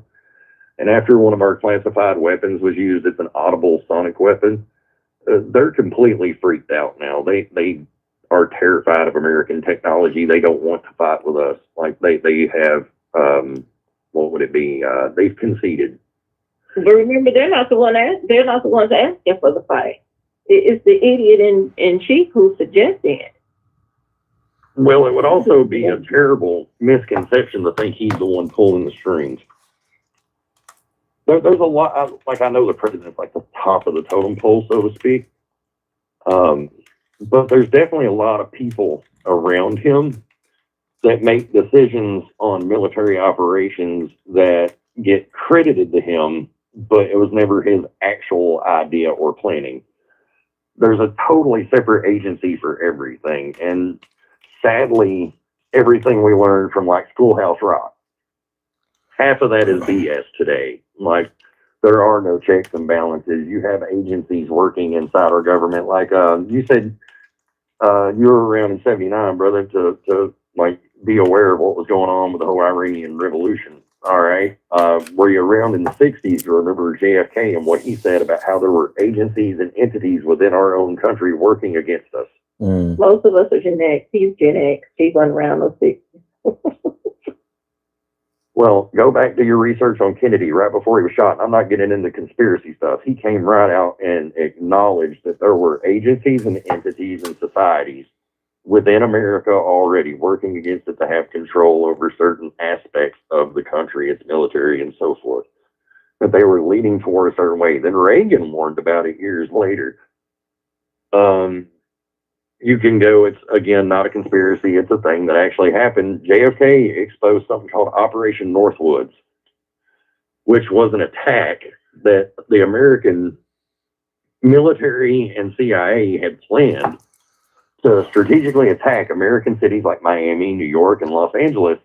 And after one of our classified weapons was used, it's an audible sonic weapon. They're completely freaked out now. They are terrified of American technology. They don't want to fight with us. Like, they have, what would it be? They've conceded. But remember, they're not the ones asking for the fight. It's the idiot in chief who's suggesting it. Well, it would also be a terrible misconception to think he's the one pulling the strings. There's a lot, I know the president's like the top of the totem pole, so to speak. But there's definitely a lot of people around him that make decisions on military operations that get credited to him, but it was never his actual idea or planning. There's a totally separate agency for everything. And sadly, everything we learned from like Schoolhouse Rock, half of that is BS today. Like, there are no checks and balances. You have agencies working inside our government. Like, you said, you were around in 79, brother, to like be aware of what was going on with the whole Iranian Revolution. All right. Were you around in the 60s to remember JFK and what he said about how there were agencies and entities within our own country working against us? Most of us are Gen X. He's Gen X. He wasn't around those 60s. Well, go back to your research on Kennedy right before he was shot. I'm not getting into conspiracy stuff. He came right out and acknowledged that there were agencies and entities and societies within America already working against it to have control over certain aspects of the country, its military. military and so forth, that they were leading toward a certain way. Then Reagan warned about it years later. You can go, it's again not a conspiracy, it's a thing that actually happened. JFK exposed something called Operation Northwoods, which was an attack that the American military and CIA had planned to strategically attack American cities like Miami, New York, and Los Angeles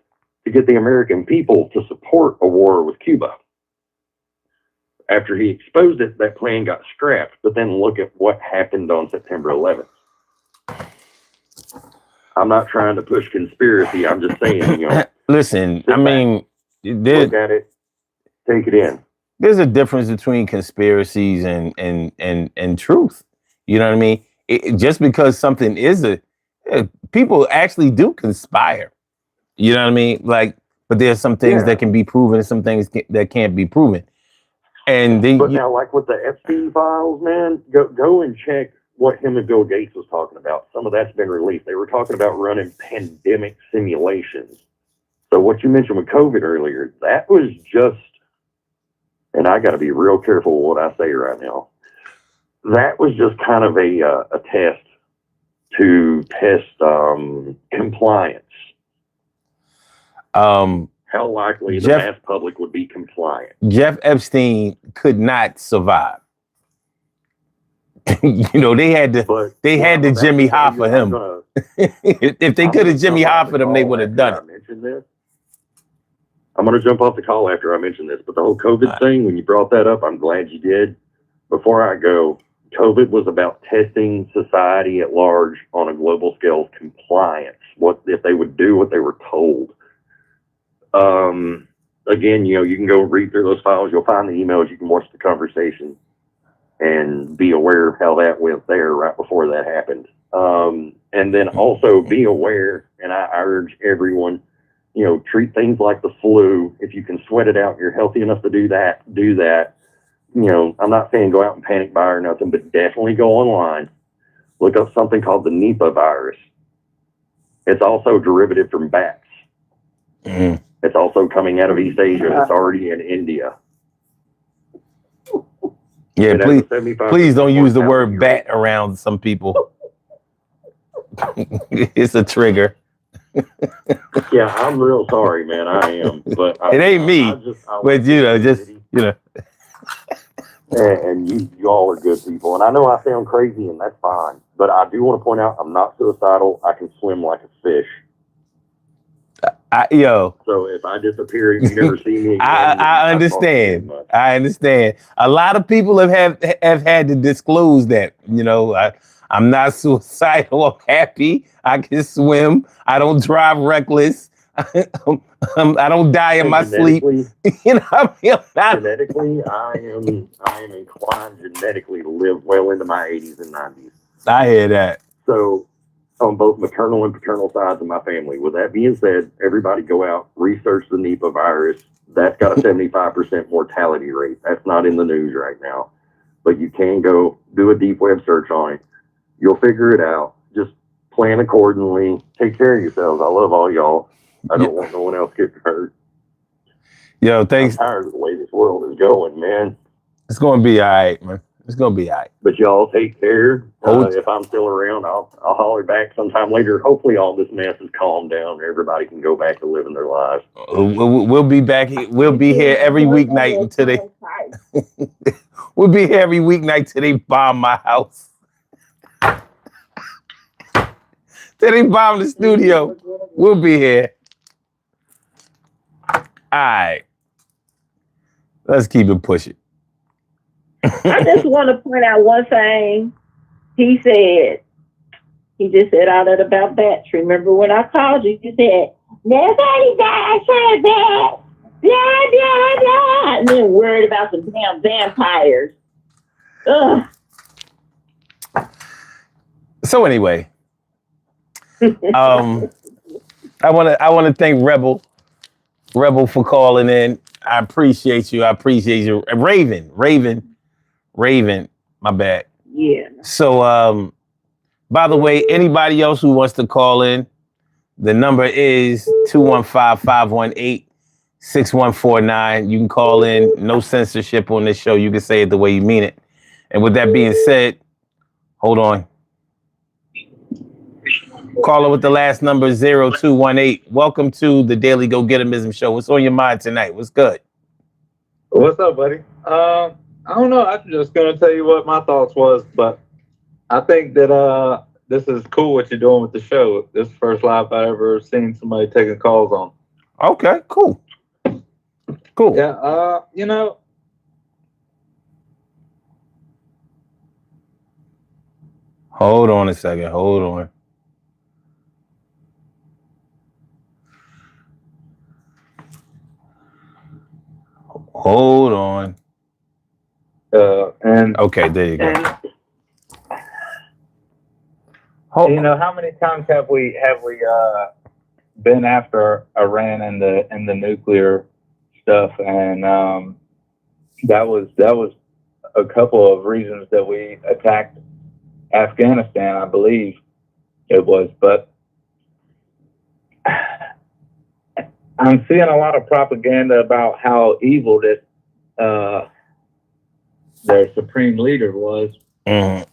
to get the American people to support a war with Cuba. After he exposed it, that plan got scrapped. But then look at what happened on September 11th. I'm not trying to push conspiracy. I'm just saying, Listen, I mean, look at it, take it in. There's a difference between conspiracies and truth. You know what I mean? Just because something is people actually do conspire. You know what I mean? Like, but there's some things that can be proven and some things that can't be proven. And now, like with the Epstein files, man, go and check what him and Bill Gates was talking about. Some of that's been released. They were talking about running pandemic simulations. So what you mentioned with COVID earlier, that was just, and I got to be real careful with what I say right now. That was just kind of a test to test compliance. How likely the mass public would be compliant. Jeff Epstein could not survive. They had to Jimmy Hoffa him. If they could have Jimmy Hoffa him, they would have done it. I'm going to jump off the call after I mention this, but the whole COVID thing, when you brought that up, I'm glad you did. Before I go, COVID was about testing society at large on a global scale compliance. What if they would do what they were told? Again, you can go read through those files. You'll find the emails. You can watch the conversation and be aware of how that went there right before that happened. And then also be aware, and I urge everyone, treat things like the flu. If you can sweat it out, you're healthy enough to do that. I'm not saying go out and panic buy or nothing, but definitely go online. Look up something called the Nipah virus. It's also a derivative from bats. Mm. It's also coming out of East Asia. It's already in India. Yeah, please don't use the word bat around some people. It's a trigger. Yeah, I'm real sorry, man. I am, but it ain't me. And you all are good people, and I know I sound crazy, and that's fine. But I do want to point out I'm not suicidal. I can swim like a fish. So if I disappear, you never see me again. I understand. I understand. A lot of people have had to disclose that. I'm not suicidal. I'm happy. I can swim. I don't drive reckless. I don't die in my sleep. Genetically, I am inclined genetically to live well into my 80s and 90s. I hear that. So, on both maternal and paternal sides of my family. With that being said, everybody go out, research the Nipah virus. That's got a 75% mortality rate. That's not in the news right now. But you can go do a deep web search on it. You'll figure it out. Just plan accordingly. Take care of yourselves. I love all y'all. I don't want no one else getting hurt. Yo, thanks. I'm tired of the way this world is going, man. It's going to be all right, man. It's going to be all right. But y'all take care. If I'm still around, I'll holler back sometime later. Hopefully all this mess is calmed down. Everybody can go back to living their lives. We'll be back. We'll be here every weeknight until they... We'll be here every weeknight till they bomb my house. Till they bomb the studio. We'll be here. All right. Let's keep it pushing. I just want to point out one thing. He just said all that about bats. Remember when I called you, you said, nobody died for that. Blah, blah, blah. And then worried about the damn vampires. Ugh. So anyway, I want to thank Rebel for calling in. I appreciate you. Raven, my bad. Yeah. So, by the way, anybody else who wants to call in, the number is 215-518-67 6149. You can call in. No censorship on this show. You can say it the way you mean it. And with that being said, hold on. Caller with the last number 0218. Welcome to the Daily Go Getimism Show. What's on your mind tonight? What's good? What's up, buddy? I don't know. I'm just gonna tell you what my thoughts was, but I think that this is cool what you're doing with the show. This is the first live I ever seen somebody taking calls on. Okay, cool. Cool. Yeah, Hold on a second. Hold on. Hold on. And okay, there you go. You know, how many times have we been after Iran and the nuclear stuff, and that was a couple of reasons that we attacked Afghanistan, I believe it was. But I'm seeing a lot of propaganda about how evil this their supreme leader was. Mm.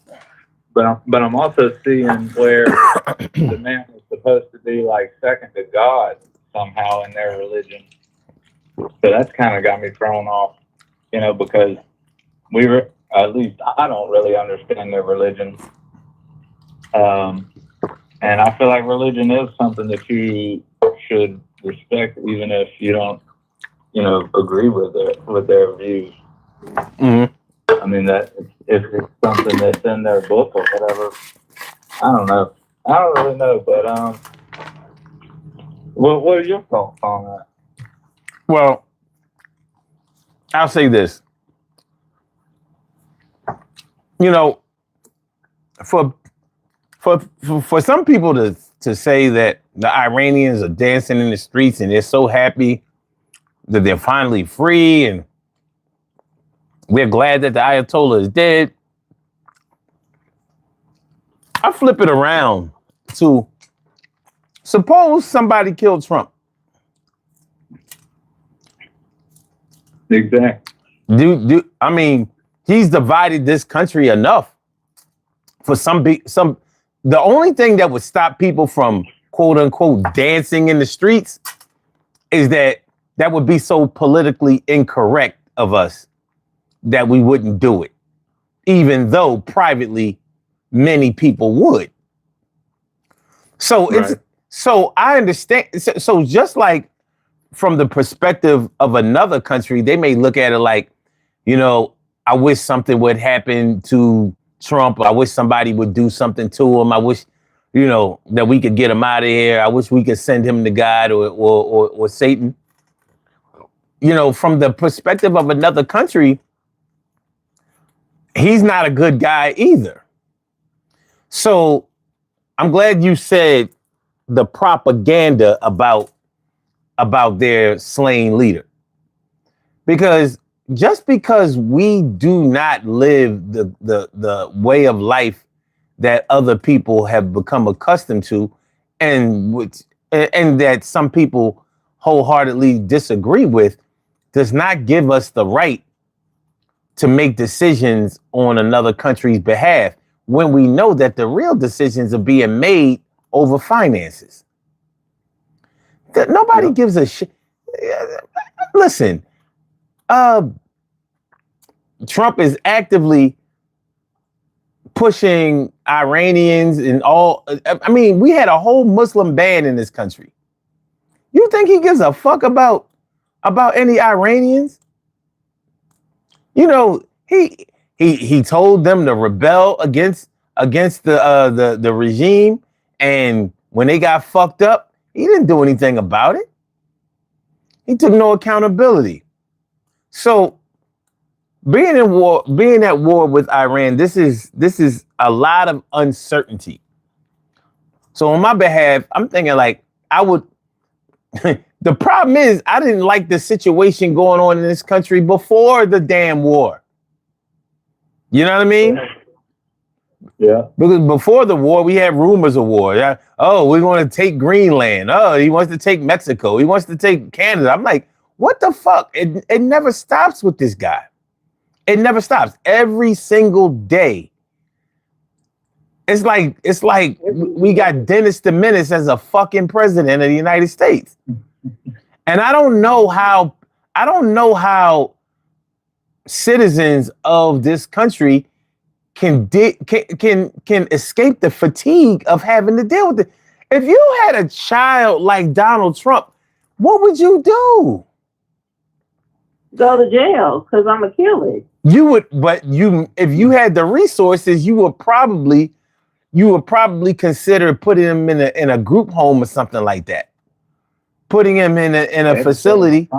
But I'm also seeing where the man was supposed to be like second to God somehow in their religion. So that's kind of got me thrown off, because at least I don't really understand their religion. And I feel like religion is something that you should respect, even if you don't, agree with their views. Mm-hmm. I mean, that if it's something that's in their book or whatever, I don't know. I don't really know, but what are your thoughts on that? Well, I'll say this. For some people to say that the Iranians are dancing in the streets and they're so happy that they're finally free and we're glad that the Ayatollah is dead. I flip it around to suppose somebody killed Trump. Exactly. I mean, he's divided this country enough for the only thing that would stop people from quote unquote dancing in the streets is that would be so politically incorrect of us that we wouldn't do it, even though privately many people would. So right. So I understand. So just like from the perspective of another country, they may look at it like, I wish something would happen to Trump. I wish somebody would do something to him. I wish, that we could get him out of here. I wish we could send him to God or Satan. From the perspective of another country, he's not a good guy either. So I'm glad you said the propaganda about their slain leader. Because just because we do not live the way of life that other people have become accustomed to and that some people wholeheartedly disagree with does not give us the right to make decisions on another country's behalf when we know that the real decisions are being made over finances. Nobody gives a shit. Listen, Trump is actively pushing Iranians and all. I mean, we had a whole Muslim ban in this country. You think he gives a fuck about any Iranians? He told them to rebel against the regime, and when they got fucked up, he didn't do anything about it. He took no accountability. So being at war with Iran, this is a lot of uncertainty. So on my behalf, I'm thinking like I would. The problem is I didn't like the situation going on in this country before the damn war. You know what I mean? Yeah. Because before the war, we had rumors of war. Yeah. Oh, we want to take Greenland. Oh, he wants to take Mexico. He wants to take Canada. I'm like, What the fuck? It never stops with this guy. It never stops. Every single day. It's like we got Dennis the Menace as a fucking president of the United States. And I don't know how citizens of this country can escape the fatigue of having to deal with it. If you had a child like Donald Trump, what would you do? Go to jail because I'm a killer. You would, but if you had the resources, you would probably consider putting him in a group home or something like that. Putting him in a facility.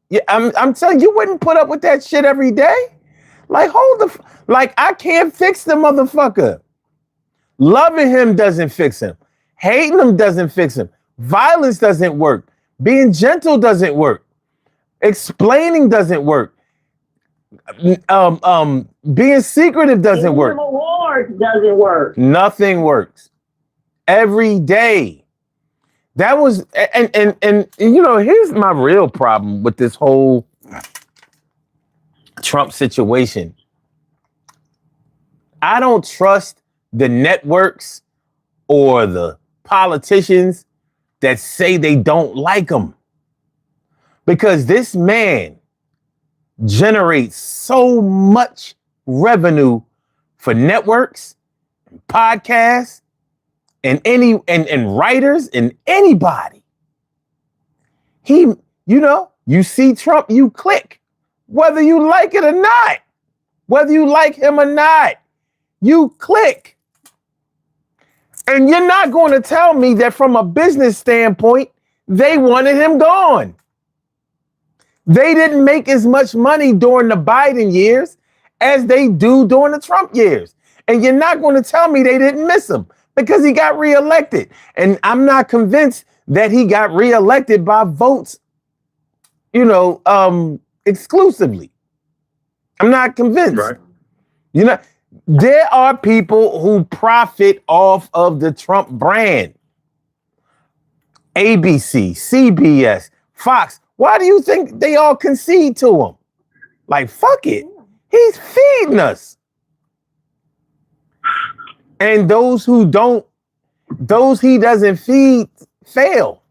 Yeah, I'm telling you, wouldn't put up with that shit every day. Like, I can't fix the motherfucker. Loving him doesn't fix him. Hating him doesn't fix him. Violence doesn't work. Being gentle doesn't work. Explaining doesn't work. Being secretive doesn't work. Awards doesn't work. Nothing works. Every day. That was and you know, here's my real problem with this whole Trump situation. I don't trust the networks or the politicians that say they don't like him. Because this man generates so much revenue for networks, and podcasts, and writers and anybody. You see Trump, you click. Whether you like it or not, whether you like him or not, you click. And you're not going to tell me that from a business standpoint, they wanted him gone. They didn't make as much money during the Biden years as they do during the Trump years. And you're not going to tell me they didn't miss him because he got reelected. And I'm not convinced that he got reelected by votes, exclusively. I'm not convinced. Right. There are people who profit off of the Trump brand. ABC, CBS, Fox. Why do you think they all concede to him? Like, fuck it. He's feeding us. And those he doesn't feed, fail.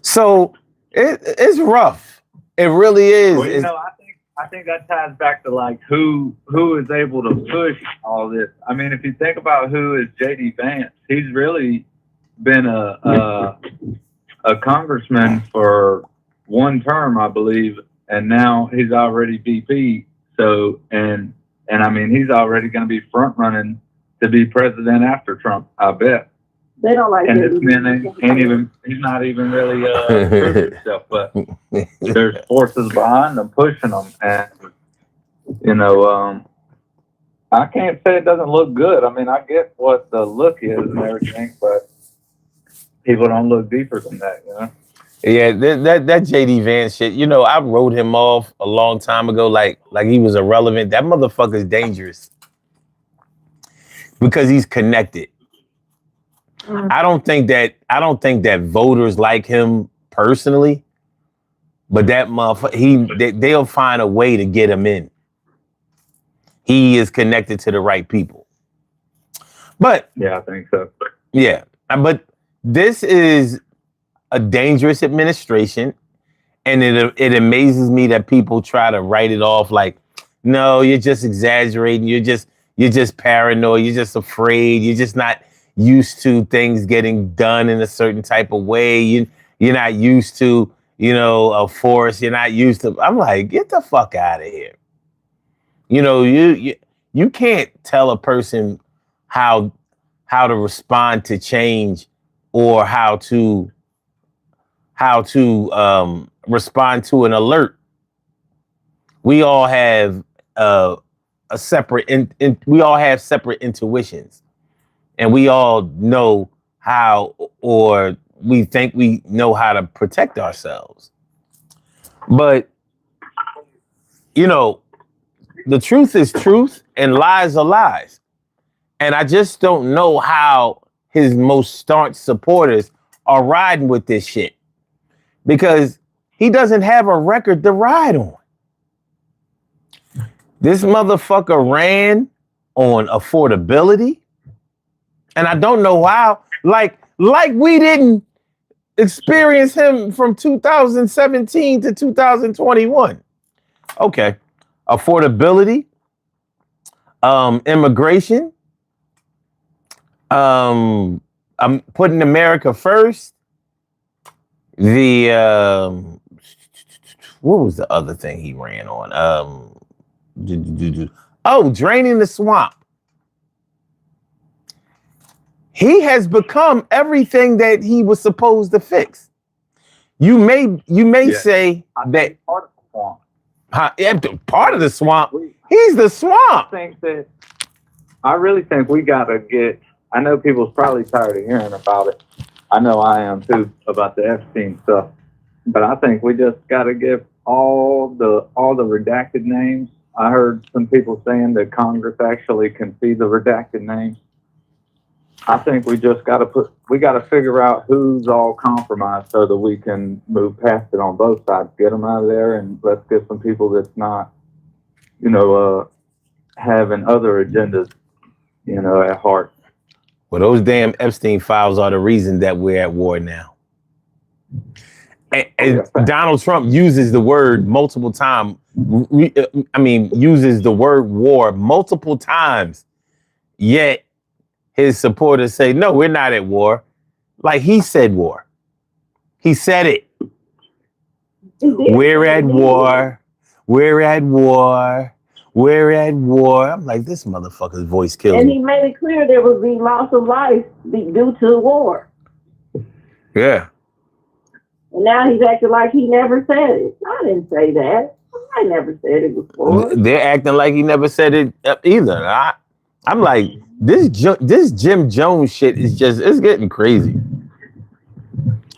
So it's rough. It really is. Well, I think that ties back to like who is able to push all this. I mean, if you think about who is JD Vance, he's really been a congressman for one term, I believe, and now he's already VP. So and I mean, he's already going to be front running to be president after Trump, I bet. They don't like and this man he's not even really proved himself, but there's forces behind him pushing him, and I can't say it doesn't look good. I mean, I get what the look is and everything, but people don't look deeper than that, Yeah, that JD Vance shit, I wrote him off a long time ago like he was irrelevant. That motherfucker's dangerous because he's connected. I don't think that voters like him personally, but that motherfucker, they'll find a way to get him in. He is connected to the right people. But yeah, I think so. Yeah, but this is a dangerous administration, and it amazes me that people try to write it off like, no, you're just exaggerating. You're just paranoid. You're just afraid. You're just not used to things getting done in a certain type of way. You're not used to, a force. You're not used to. I'm like, get the fuck out of here. You can't tell a person how to respond to change or how to respond to an alert. We all have separate intuitions. And we all know how, or we think we know how to protect ourselves. But, the truth is truth and lies are lies. And I just don't know how his most staunch supporters are riding with this shit. because he doesn't have a record to ride on. This motherfucker ran on affordability. And I don't know how, like we didn't experience him from 2017 to 2021. Okay. Affordability, immigration, I'm putting America first. What was the other thing he ran on? Draining the swamp. He has become everything that he was supposed to fix. You may say that part of the swamp. Part of the swamp. He's the swamp. I really think we gotta get. I know people's probably tired of hearing about it. I know I am too, about the Epstein stuff. But I think we just gotta give all the redacted names. I heard some people saying that Congress actually can see the redacted names. I think we just gotta figure out who's all compromised so that we can move past it on both sides. Get them out of there, and let's get some people that's not, having other agendas, at heart. Well, those damn Epstein files are the reason that we're at war now. And Donald Trump uses the word multiple times. Uses the word war multiple times. Yet his supporters say, no, we're not at war. Like he said war. He said it. We're at war. We're at war. We're at war. I'm like, this motherfucker's voice kills And me. he made it clear there would be loss of life due to the war. Yeah. And now he's acting like he never said it. I didn't say that. I never said it before. They're acting like he never said it either. I'm like, this Jim Jones shit is it's getting crazy.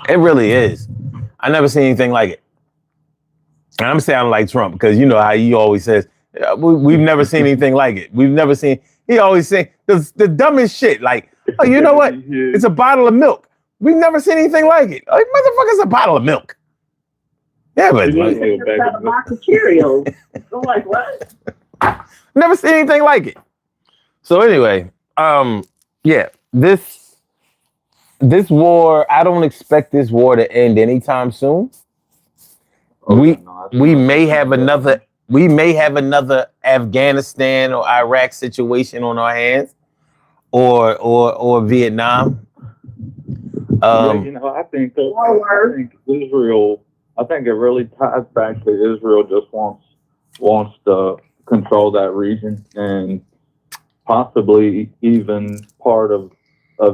It really is. I never seen anything like it. And I'm sounding like Trump because you know how he always says, we've never seen anything like it. We've never seen, he always say the dumbest shit. Like, oh, you know what? It's a bottle of milk. We've never seen anything like it. Like, motherfucker's a bottle of milk. Yeah, but It's got a box of Cheerios. I'm like, what? Never seen anything like it. So anyway, this war, I don't expect this war to end anytime soon. We may have another Afghanistan or Iraq situation on our hands, or Vietnam. I think Israel. I think it really ties back to Israel just wants to control that region and possibly even part of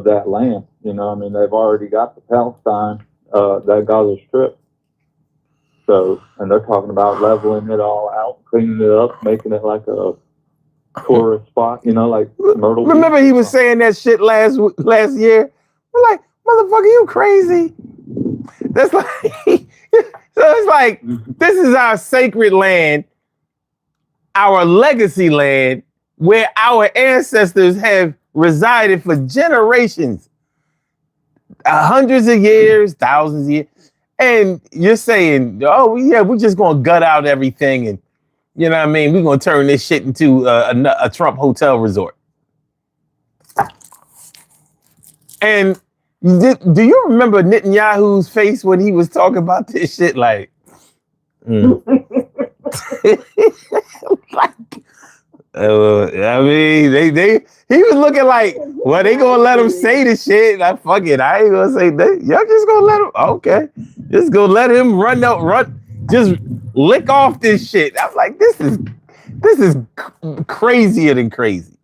that land. They've already got the Palestine, that Gaza Strip. So, and they're talking about leveling it all out, cleaning it up, making it like a tourist spot, like Myrtle Beach. Remember he was saying that shit last year? We're like, motherfucker, you crazy. That's like, so it's like, this is our sacred land, our legacy land, where our ancestors have resided for generations, hundreds of years, thousands of years. And you're saying, oh, yeah, we're just going to gut out everything. And, you know what I mean? We're going to turn this shit into a Trump hotel resort. And do you remember Netanyahu's face when he was talking about this shit? Like, he was looking like, well, they gonna let him say the shit. Fuck it, I ain't gonna say that. Y'all just gonna let him? Okay, just gonna let him run, just lick off this shit. I'm like, this is crazier than crazy.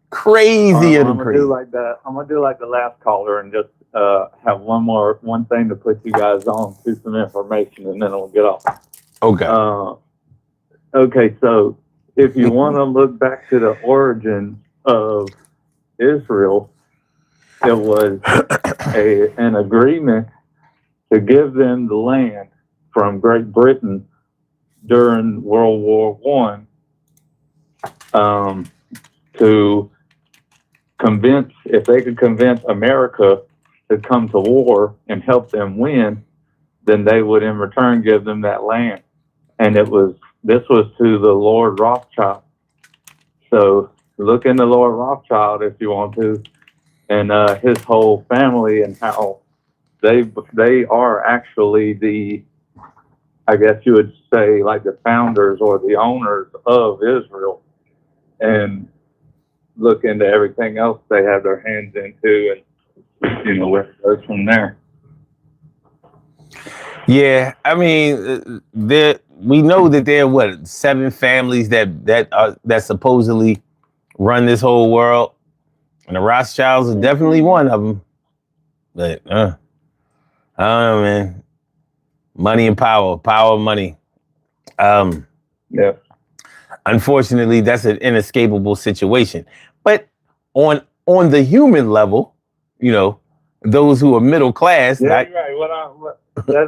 Crazier than crazy. I'm gonna do like the last caller and just have one thing to put you guys on to some information, and then we'll get off. Okay. Okay, so if you want to look back to the origin of Israel, it was an agreement to give them the land from Great Britain during World War I, to if they could convince America to come to war and help them win, then they would in return give them that land. And this was to the Lord Rothschild. So look into Lord Rothschild if you want to, and his whole family, and how they are actually I guess you would say, like the founders or the owners of Israel. And look into everything else they have their hands into, and where it goes from there. Yeah, I mean, we know that there are 7 families that supposedly run this whole world, and the Rothschilds are definitely one of them. But I don't know, man. Money and power, money. Yeah. Unfortunately, that's an inescapable situation. But on the human level, those who are middle class. Yeah, you're right.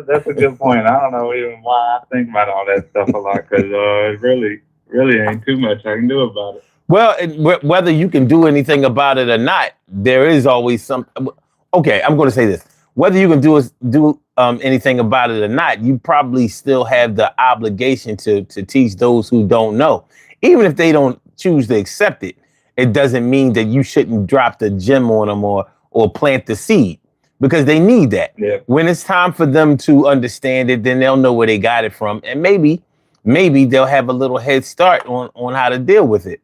That's a good point. I don't know even why I think about all that stuff a lot, because it really ain't too much I can do about it. Well, whether you can do anything about it or not, there is always some. Okay, I'm going to say this: whether you can do anything about it or not, you probably still have the obligation to teach those who don't know, even if they don't choose to accept it. It doesn't mean that you shouldn't drop the gem on them or plant the seed, because they need that. Yeah. When it's time for them to understand it, then they'll know where they got it from, and maybe they'll have a little head start on how to deal with it.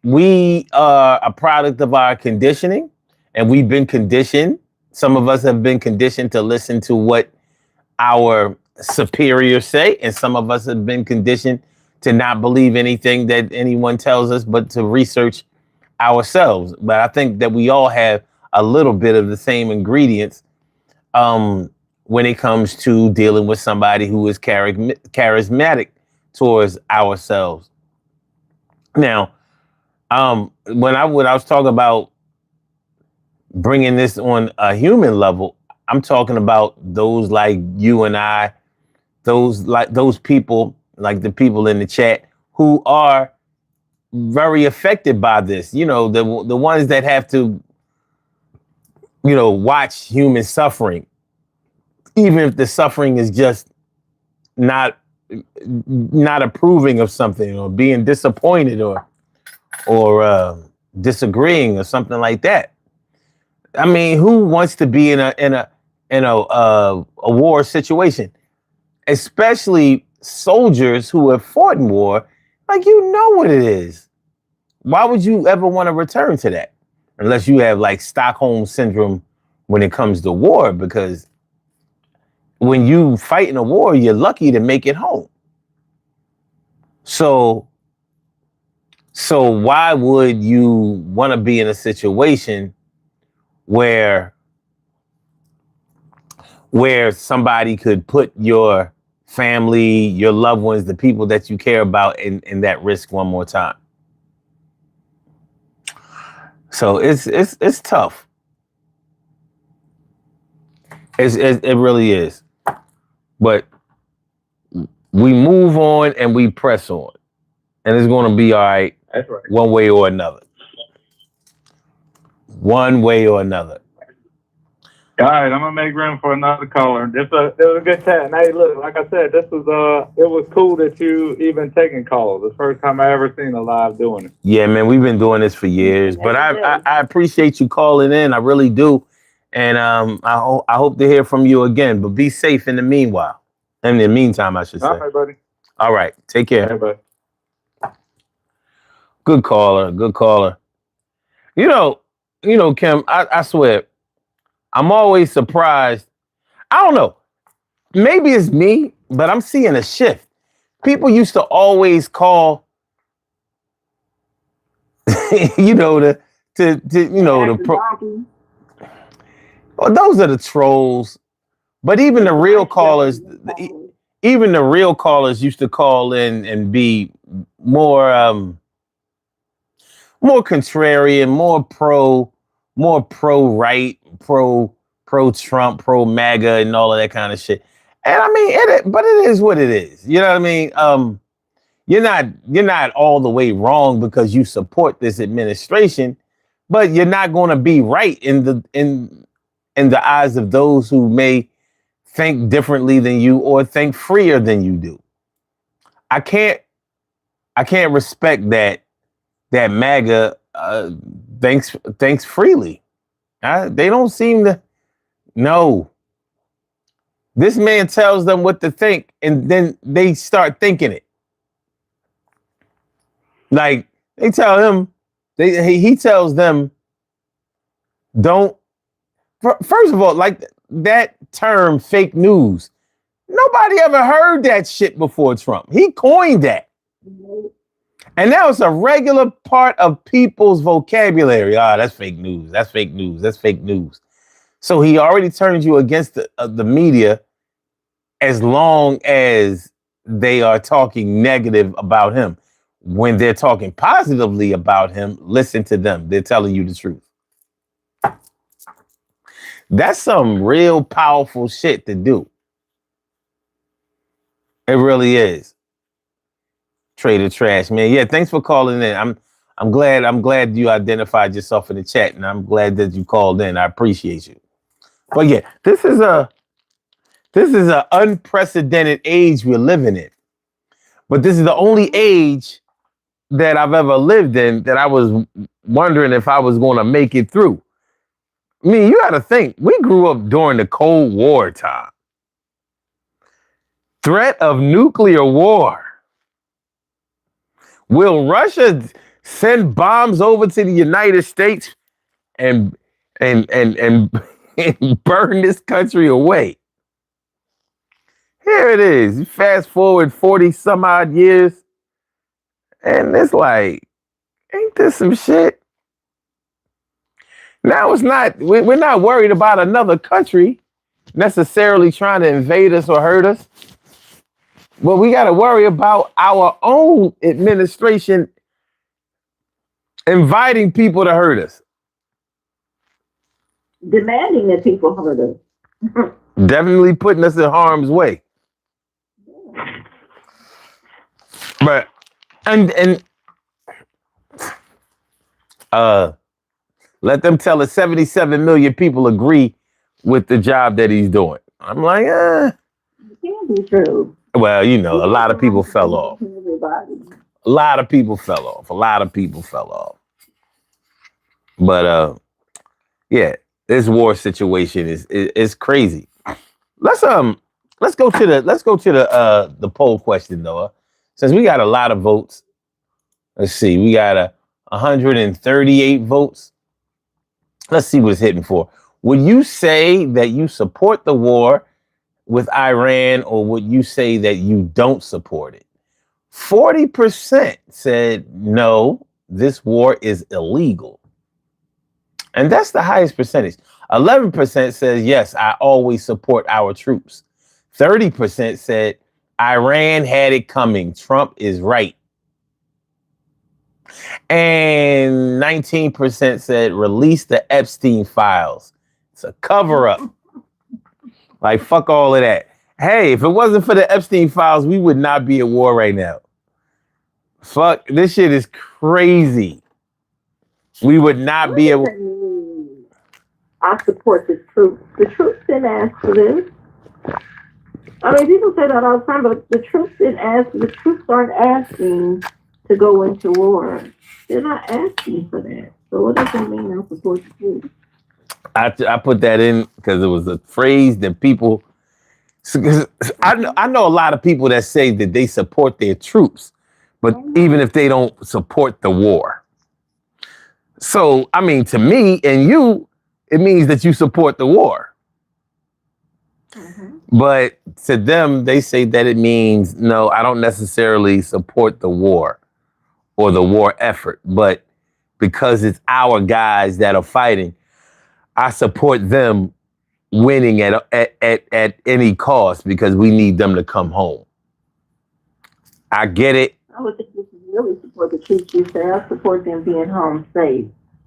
We are a product of our conditioning, and we've been conditioned. Some of us have been conditioned to listen to what our superiors say, and some of us have been conditioned to not believe anything that anyone tells us, but to research ourselves. But I think that we all have a little bit of the same ingredients when it comes to dealing with somebody who is charismatic towards ourselves. Now, when I was talking about bringing this on a human level, I'm talking about those like you and I, those people, like the people in the chat, who are very affected by this. The ones that have to, watch human suffering, even if the suffering is just not approving of something, or being disappointed, or disagreeing, or something like that. I mean, who wants to be in a war situation, especially soldiers who have fought in war? Like, what it is. Why would you ever want to return to that? Unless you have like Stockholm syndrome when it comes to war, because when you fight in a war, you're lucky to make it home. So why would you want to be in a situation where somebody could put your family, your loved ones, the people that you care about in that risk one more time? So it's tough. It really is. But we move on and we press on, and it's going to be all right. That's right. One way or another. One way or another. All right, I'm gonna make room for another caller. It was a good chat. And hey, look, like I said, it was cool that you even taking calls. The first time I ever seen a live doing it. Yeah, man, we've been doing this for years, but I appreciate you calling in. I really do, and I hope to hear from you again. But be safe in the meanwhile. In the meantime, I should say. All right, buddy. All right, take care. Hey, buddy. Good caller. Good caller. Kim, I swear, I'm always surprised. I don't know. Maybe it's me, but I'm seeing a shift. People used to always call, well, those are the trolls. But even the real callers, used to call in and be more contrarian, more pro-right, pro-Trump, pro-MAGA, and all of that kind of shit. And I mean, but it is what it is. You know what I mean? You're not all the way wrong because you support this administration, but you're not going to be right in the eyes of those who may think differently than you or think freer than you do. I can't respect that MAGA thinks freely. They don't seem to. No. This man tells them what to think, and then they start thinking it. Like they tell him, he tells them, don't. First of all, like that term, fake news. Nobody ever heard that shit before Trump. He coined that. And now it's a regular part of people's vocabulary. That's fake news. That's fake news. That's fake news. So he already turned you against the media as long as they are talking negative about him. When they're talking positively about him, listen to them. They're telling you the truth. That's some real powerful shit to do. It really is. Trader Trash, man. Yeah, thanks for calling in. I'm glad you identified yourself in the chat, and I'm glad that you called in. I appreciate you. But yeah, this is a unprecedented age we're living in. But this is the only age that I've ever lived in that I was wondering if I was going to make it through. I mean, you got to think, we grew up during the Cold War time. Threat of nuclear war. Will Russia send bombs over to the United States and and burn this country away? Here it is. You fast forward 40 some odd years, and it's like, ain't this some shit? Now it's not, we're not worried about another country necessarily trying to invade us or hurt us. But we got to worry about our own administration inviting people to hurt us. Demanding that people hurt us. Definitely putting us in harm's way. But and let them tell us 77 million people agree with the job that he's doing. I'm like, It can't be true. Well, you know, a lot of people fell off. A lot of people fell off. But yeah, this war situation is crazy. Let's go to the poll question, Noah. Since we got a lot of votes. Let's see, we got 138 votes. Let's see what it's hitting for. Would you say that you support the war with Iran, or would you say that you don't support it? 40% said no, this war is illegal. And that's the highest percentage. 11% says yes, I always support our troops. 30% said Iran had it coming. Trump is right. And 19% said release the Epstein files. It's a cover up. Like, fuck all of that. Hey, if it wasn't for the Epstein files, we would not be at war right now. Fuck, this shit is crazy. We would not be able. I support the troops. The troops didn't ask for this. I mean, people say that all the time, but the troops didn't ask. The troops aren't asking to go into war. They're not asking for that. So what does that mean? I support the troops. I put that in because it was a phrase that people. I know a lot of people that say that they support their troops, but even if they don't support the war. So, I mean, to me and you, it means that you support the war. Mm-hmm. But to them, they say that it means, no, I don't necessarily support the war or the war effort, but because it's our guys that are fighting, I support them winning at any cost because we need them to come home. I get it. I would think this is really support the troops. You say I support them being home safe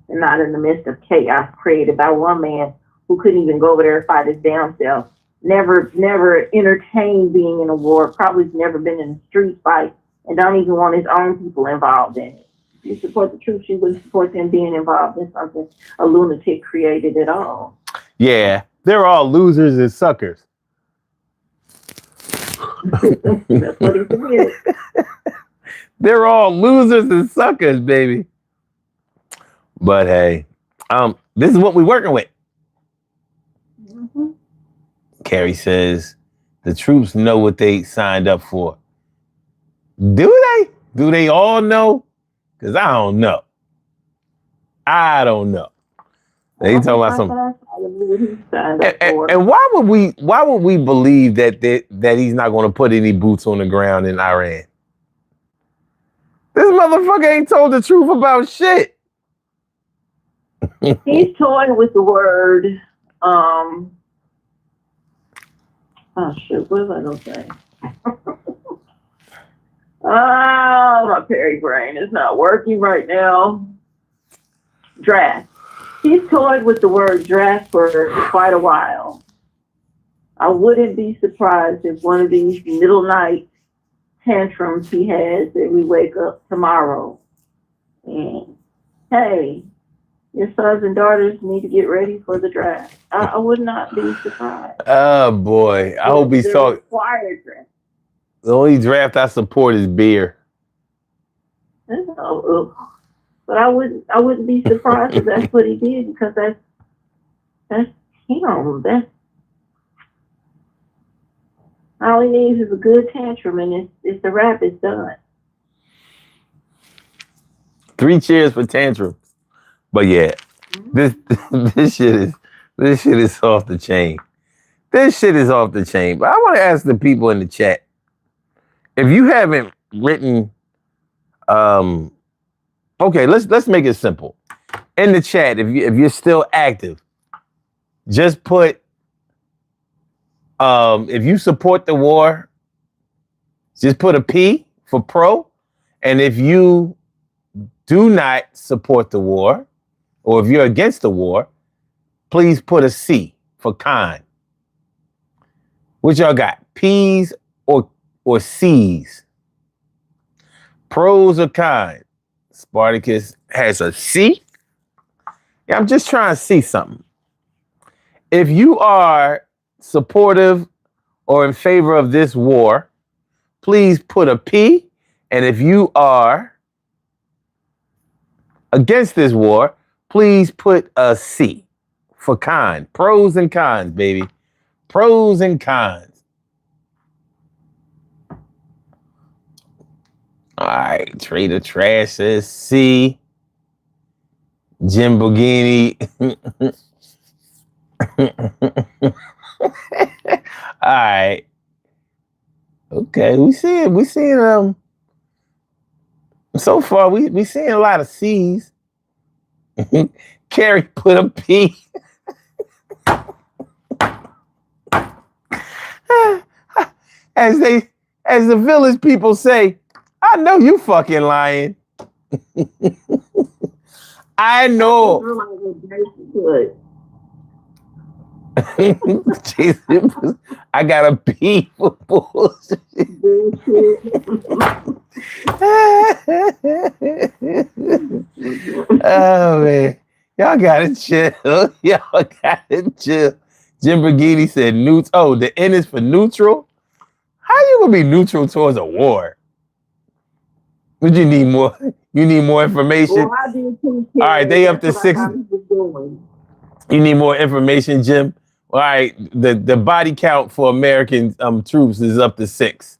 and not in the midst of chaos created by one man who couldn't even go over there and fight his damn self. Never entertained being in a war. Probably never been in a street fight and don't even want his own people involved in it. You support the troops, you wouldn't support them being involved in something a lunatic created at all. Yeah, they're all losers and suckers. That's what he said. They're all losers and suckers, baby. But hey, this is what we're working with. Mm-hmm. Carrie says the troops know what they signed up for. Do they? Do they all know? Because I don't know. I don't know. They talking about something. And why would we believe that he's not going to put any boots on the ground in Iran? This motherfucker ain't told the truth about shit. He's toying with the word. Oh shit! What was I gonna say? Oh, my Perry brain is not working right now. Draft. He's toyed with the word draft for quite a while. I wouldn't be surprised if one of these middle night tantrums he has that we wake up tomorrow and hey, your sons and daughters need to get ready for the draft. I would not be surprised. Oh boy, I hope he's talking. Required draft. The only draft I support is beer. But I wouldn't be surprised if that's what he did because that's him. That's all he needs is a good tantrum and it's the rap is done. 3 cheers for tantrums. But yeah, this shit is off the chain. This shit is off the chain. But I want to ask the people in the chat, if you haven't written, okay, let's make it simple. In the chat, if you're still active, just put if you support the war, just put a P for pro, and if you do not support the war, or if you're against the war, please put a C for con. What y'all got? P's or C's? Pros or cons? Spartacus has a C. Yeah, I'm just trying to see something. If you are supportive or in favor of this war, please put a P. And if you are against this war, please put a C for con. Pros and cons, baby. Pros and cons. All right, Trader Trash says C. Jim Bogini. All right. Okay, we seeing so far we seeing a lot of C's. Carrie put a P. As the village people say, I know you fucking lying. I know. Jesus, I got a P for bullshit. Oh man, y'all gotta chill. Y'all gotta chill. Jim Brigidi said neutral. Oh, the N is for neutral. How you gonna be neutral towards a war? Would you need more? You need more information. Well, I did too, all right, they up to 6. You need more information, Jim. All right, the body count for American troops is up to 6.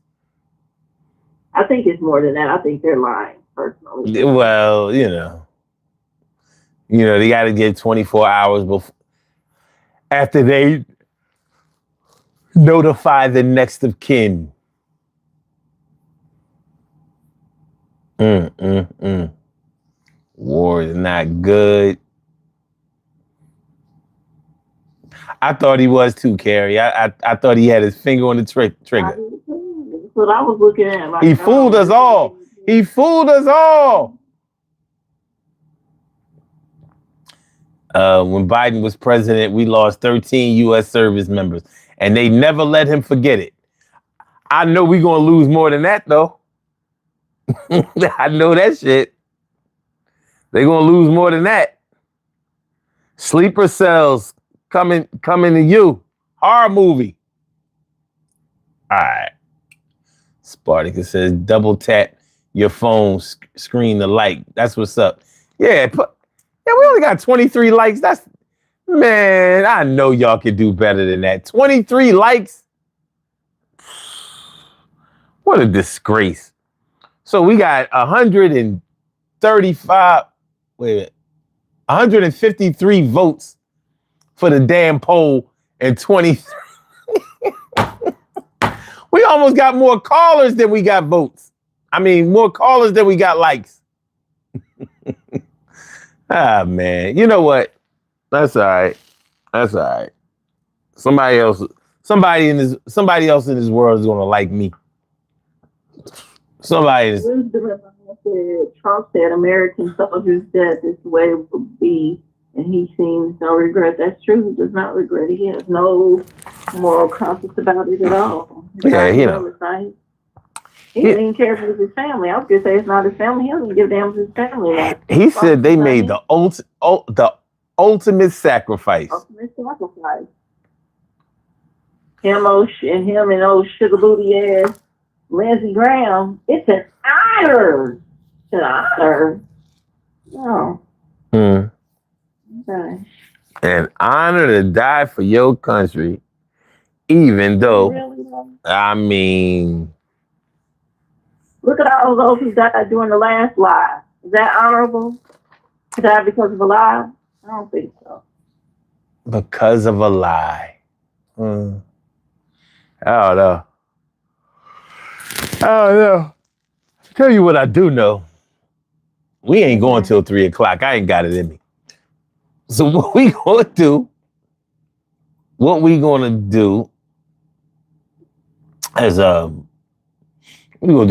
I think it's more than that. I think they're lying, personally. Well, they got to get 24 hours before after they notify the next of kin. War is not good. I thought he was too, Carrie. I thought he had his finger on the trigger. That's what I was looking at. Like, he fooled us all. He fooled us all. When Biden was president, we lost 13 U.S. service members, and they never let him forget it. I know we're going to lose more than that, though. I know that shit. They're going to lose more than that. Sleeper cells coming to you. Horror movie. All right. Spartacus says, double tap your phone screen to like. That's what's up. Yeah, we only got 23 likes. Man, I know y'all can do better than that. 23 likes? What a disgrace. So we got 153 votes for the damn poll and 23. We almost got more callers than we got votes. I mean, more callers than we got likes. Man. You know what? That's all right. That's all right. Somebody else in this world is gonna like me. Trump said American soldiers' death is the way it would be, and he seems no regret. That's true. He does not regret it. He has no moral compass about it at all. Yeah, you know. He didn't even care if it was his family. I was gonna say it's not his family. He doesn't give a damn if his family. He said they made the ultimate sacrifice. Ultimate sacrifice. Him and old sugar booty ass Lindsey Graham. It's an honor. It's an honor. No. Okay. An honor to die for your country, even though, really? I mean, look at all those who died during the last lie. Is that honorable? To die because of a lie? I don't think so. Because of a lie. I don't know. Tell you what I do know. We ain't going till 3 o'clock. I ain't got it in me. So what we gonna do is we gonna do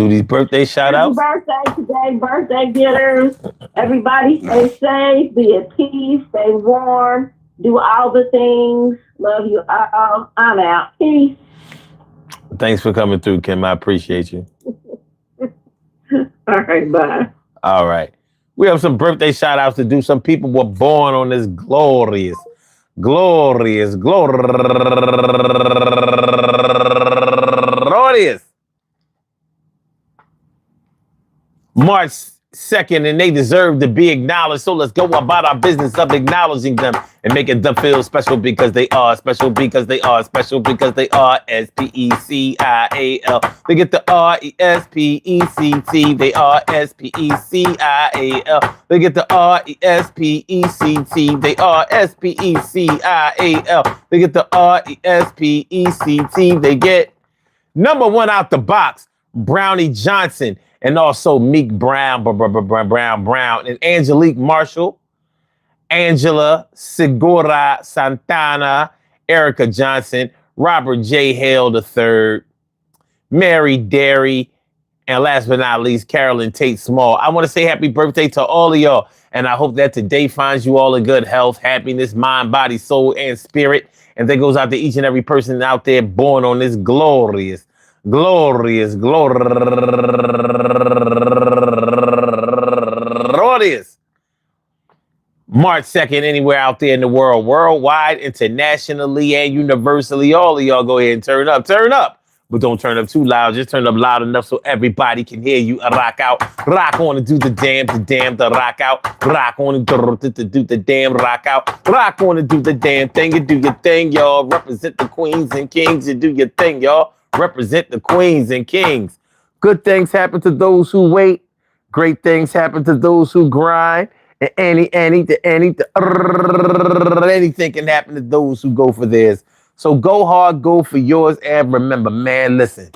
these birthday shout outs. Birthday today, birthday getters. Everybody stay safe, be at peace, stay warm, do all the things. Love you all. I'm out. Peace. Thanks for coming through, Kim. I appreciate you. All right, bye. All right. We have some birthday shout outs to do. Some people were born on this glorious March 2nd, and they deserve to be acknowledged. So let's go about our business of acknowledging them and making them feel special because they are special because they are special because they are SPECIAL. They get the RESPECT. They are SPECIAL. They get the RESPECT. They are SPECIAL. They get the RESPECT. They get number one out the box, Brownie Johnson. And also Meek Brown, and Angelique Marshall, Angela Segura Santana, Erica Johnson, Robert J. Hale III, Mary Derry, and last but not least, Carolyn Tate Small. I want to say happy birthday to all of y'all, and I hope that today finds you all in good health, happiness, mind, body, soul, and spirit. And that goes out to each and every person out there born on this glorious March 2nd, anywhere out there in the world, worldwide, internationally, and universally. All of y'all go ahead and turn up. But don't turn up too loud. Just turn up loud enough so everybody can hear you. Rock out. Rock on and do the damn, the rock out. Rock on and do the damn rock out. Rock on and do the damn thing. You do your thing, y'all. Represent the queens and kings. You do your thing, y'all. Represent the queens and kings. Good things happen to those who wait. Great things happen to those who grind. And anything can happen to those who go for theirs. So go hard, go for yours, and remember, man, listen.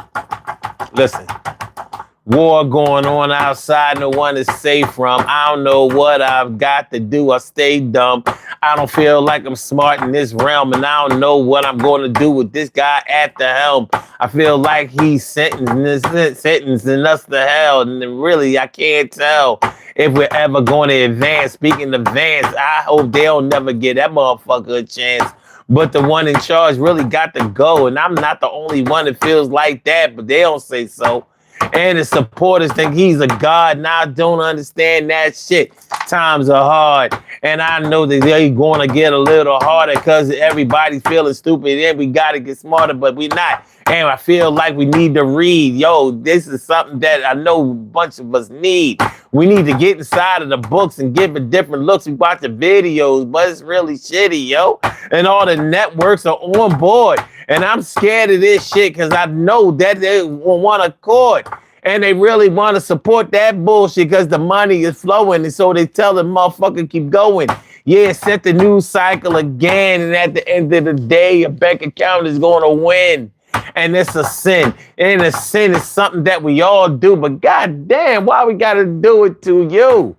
War going on outside, no one is safe from. I don't know what I've got to do. I stay dumb. I don't feel like I'm smart in this realm, and I don't know what I'm going to do with this guy at the helm. I feel like he's sentencing us to hell, and really, I can't tell if we're ever going to advance. Speaking of advance, I hope they'll never get that motherfucker a chance. But the one in charge really got to go, and I'm not the only one that feels like that, but they don't say so. And the supporters think he's a god, and I don't understand that shit. Times are hard, and I know that they're going to get a little harder because everybody's feeling stupid, and we got to get smarter, but we're not. And I feel like we need to read. Yo, this is something that I know a bunch of us need. We need to get inside of the books and give it different looks. We watch the videos, but it's really shitty, yo. And all the networks are on board. And I'm scared of this shit because I know that they will want a accord. And they really want to support that bullshit because the money is flowing. And so they tell the motherfucker keep going. Yeah, set the news cycle again. And at the end of the day, your bank account is going to win. And it's a sin. And a sin is something that we all do. But goddamn, why we got to do it to you?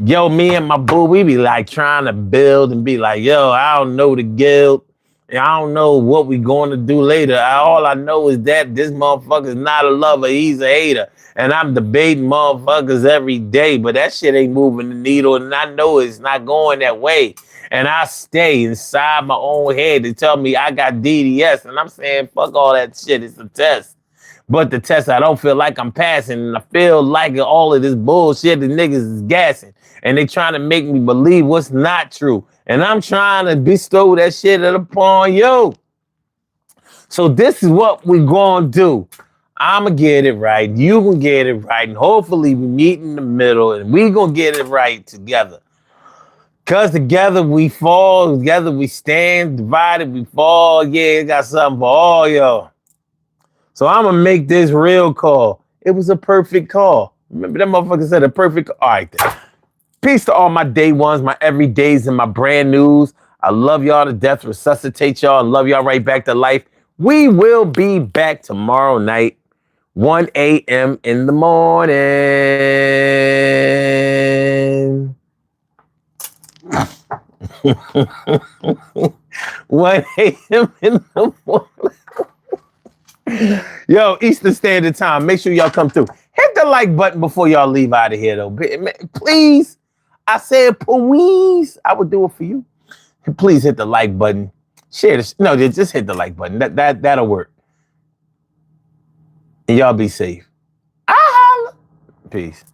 Yo, me and my boo, we be like trying to build and be like, yo, I don't know the guild. I don't know what we going to do later. All I know is that this motherfucker's not a lover. He's a hater. And I'm debating motherfuckers every day, but that shit ain't moving the needle. And I know it's not going that way. And I stay inside my own head to tell me I got DDS. And I'm saying, fuck all that shit. It's a test. But the test, I don't feel like I'm passing. And I feel like all of this bullshit, the niggas is gassing. And they trying to make me believe what's not true. And I'm trying to bestow that shit upon you. So this is what we gonna do. I'ma get it right. You gonna get it right. And hopefully we meet in the middle and we gonna get it right together. Cause together we fall, together we stand, divided we fall. Yeah, it got something for all y'all. So I'm gonna make this real call. It was a perfect call. Remember that motherfucker said a perfect call? All right then. Peace to all my day ones, my everydays, and my brand news. I love y'all to death, resuscitate y'all, and love y'all right back to life. We will be back tomorrow night, 1 a.m. in the morning. 1 a.m. in the morning. Yo, Eastern Standard Time. Make sure y'all come through. Hit the like button before y'all leave out of here, though. Please. I said, please. I would do it for you. Please hit the like button. Share this. No, just hit the like button. That'll work. And y'all be safe. Peace.